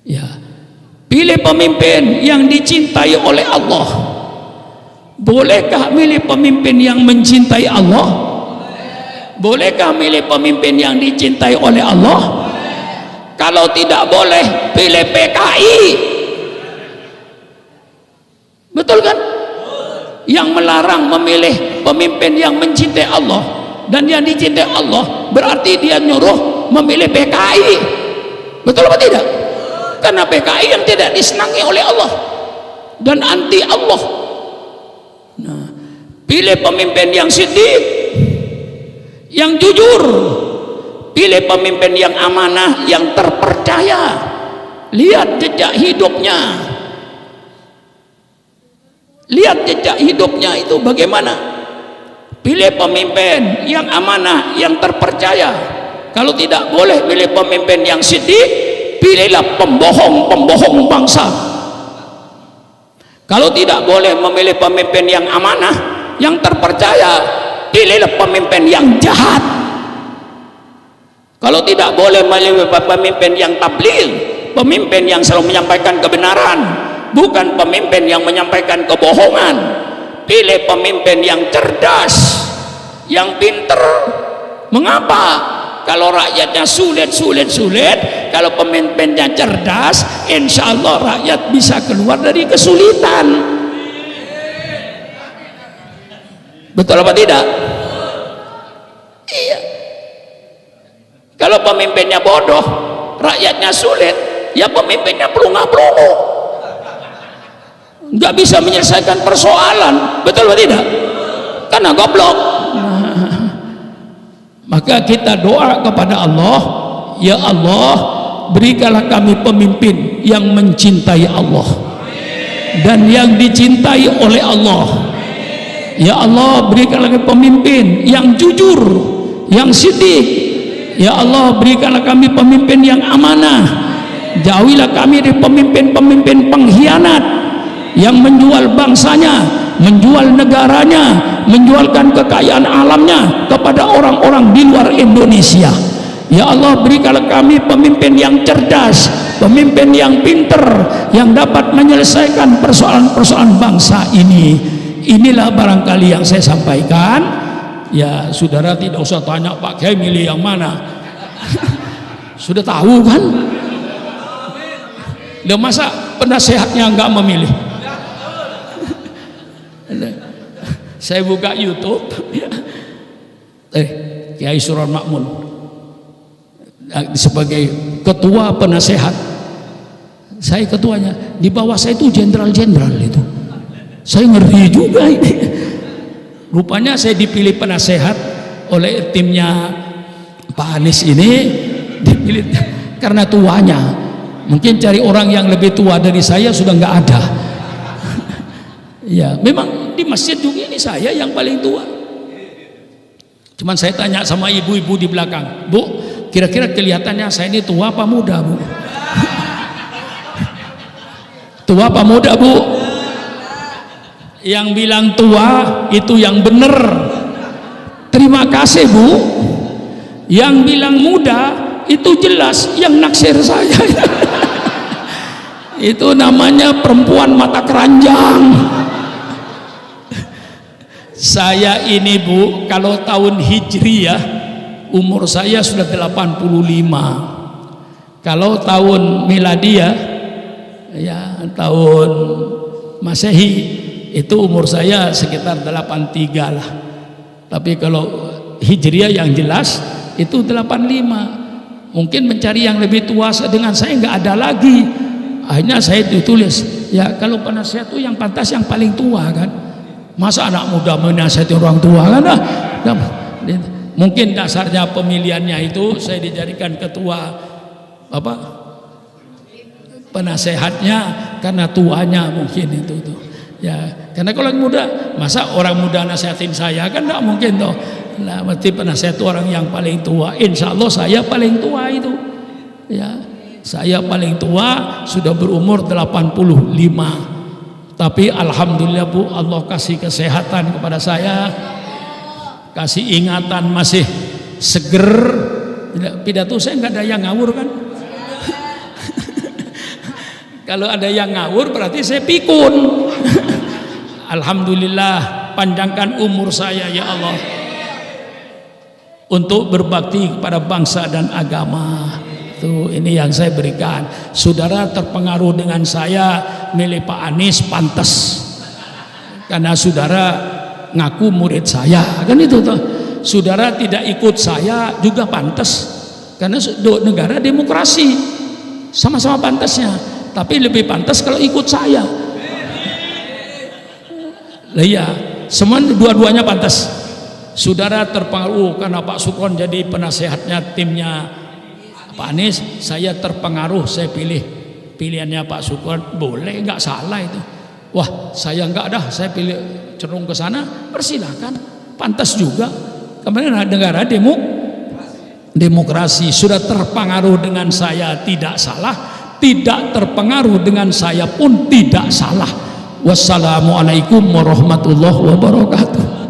Ya, pilih pemimpin yang dicintai oleh Allah. Bolehkah milih pemimpin yang mencintai Allah? Bolehkah milih pemimpin yang dicintai oleh Allah? Kalau tidak boleh, pilih PKI. Betul kan? Yang melarang memilih pemimpin yang mencintai Allah dan yang dicintai Allah, berarti dia nyuruh memilih PKI. Betul apa tidak? Karena PKI yang tidak disenangi oleh Allah dan anti Allah. Nah, pilih pemimpin yang siddiq, yang jujur, pilih pemimpin yang amanah, yang terpercaya. Lihat jejak hidupnya. Lihat jejak hidupnya itu bagaimana. Pilih pemimpin yang amanah, yang terpercaya. Kalau tidak boleh pilih pemimpin yang siddiq, pilihlah pembohong bangsa. Kalau tidak boleh memilih pemimpin yang amanah, yang terpercaya, pilihlah pemimpin yang jahat. Kalau tidak boleh memilih pemimpin yang tabligh, pemimpin yang selalu menyampaikan kebenaran, bukan pemimpin yang menyampaikan kebohongan. Pilih pemimpin yang cerdas, yang pinter. Mengapa? Kalau rakyatnya sulit, kalau pemimpinnya cerdas, insya Allah rakyat bisa keluar dari kesulitan. Betul apa tidak? Iya. Kalau pemimpinnya bodoh, rakyatnya sulit, ya pemimpinnya pelunga-pelungu, nggak bisa menyelesaikan persoalan. Betul atau tidak? Karena goblok. Maka kita doa kepada Allah, ya Allah, berikanlah kami pemimpin yang mencintai Allah dan yang dicintai oleh Allah. Ya Allah, berikanlah kami pemimpin yang jujur, yang siddiq. Ya Allah, berikanlah kami pemimpin yang amanah. Jauhilah kami dari pemimpin-pemimpin pengkhianat yang menjual bangsanya, menjual negaranya, menjualkan kekayaan alamnya kepada orang-orang di luar Indonesia. Ya Allah, berikanlah kami pemimpin yang cerdas, pemimpin yang pinter, yang dapat menyelesaikan persoalan-persoalan bangsa ini. Inilah barangkali yang saya sampaikan. Ya, saudara tidak usah tanya Pak Kiai milih yang mana. Sudah tahu kan? Loh, masa penasehatnya nggak memilih? Saya buka YouTube, Kiai Suron Makmun sebagai ketua penasehat. Saya ketuanya, di bawah saya itu jenderal-jenderal itu. Saya ngeri juga ini. Rupanya saya dipilih penasehat oleh timnya Pak Anies ini, dipilih karena tuanya. Mungkin cari orang yang lebih tua dari saya sudah nggak ada. Ya, memang di masjid juga ini saya yang paling tua. Cuman saya tanya sama ibu-ibu di belakang, Bu, kira-kira kelihatannya saya ini tua apa muda, Bu? Tua apa muda, Bu? Yang bilang tua itu yang benar. Terima kasih Bu. Yang bilang muda itu jelas yang naksir saya. Itu namanya perempuan mata keranjang. Saya ini Bu, kalau tahun Hijriyah umur saya sudah 85. Kalau tahun Miladiyah ya tahun Masehi itu umur saya sekitar 83 lah. Tapi kalau Hijriyah yang jelas itu 85. Mungkin mencari yang lebih tua dengan saya nggak ada lagi. Akhirnya saya ditulis, ya kalau penasihat itu yang pantas yang paling tua kan. Masa anak muda menasihati orang tua kan? Mungkin dasarnya pemilihannya itu saya dijadikan ketua penasehatnya karena tuanya mungkin itu tuh. Ya, karena kalau yang muda, masa orang muda nasihatin saya kan enggak mungkin toh. Nah, berarti penasehat itu orang yang paling tua. Insya Allah saya paling tua itu. Ya, saya paling tua sudah berumur 85. Tapi alhamdulillah Bu, Allah kasih kesehatan kepada saya, kasih ingatan masih seger. Pidato saya nggak ada yang ngawur kan? Kalau ada yang ngawur berarti saya pikun. Alhamdulillah, panjangkan umur saya ya Allah untuk berbakti kepada bangsa dan agama. Tuh, ini yang saya berikan. Saudara terpengaruh dengan saya milih Pak Anies pantas karena saudara ngaku murid saya kan itu tuh. Saudara tidak ikut saya juga pantas karena negara demokrasi sama-sama pantasnya. Tapi lebih pantas kalau ikut saya. Lah iya, semua dua-duanya pantas. Saudara terpengaruh karena Pak Sukron jadi penasehatnya timnya Pak Anies, saya terpengaruh, saya pilih pilihannya Pak Sukron, boleh nggak salah itu. Wah, saya nggak dah, saya pilih cenderung ke sana, persilakan, pantas juga. Kemarin negara demokrasi sudah terpengaruh dengan saya tidak salah, tidak terpengaruh dengan saya pun tidak salah. Wassalamualaikum warahmatullahi wabarakatuh.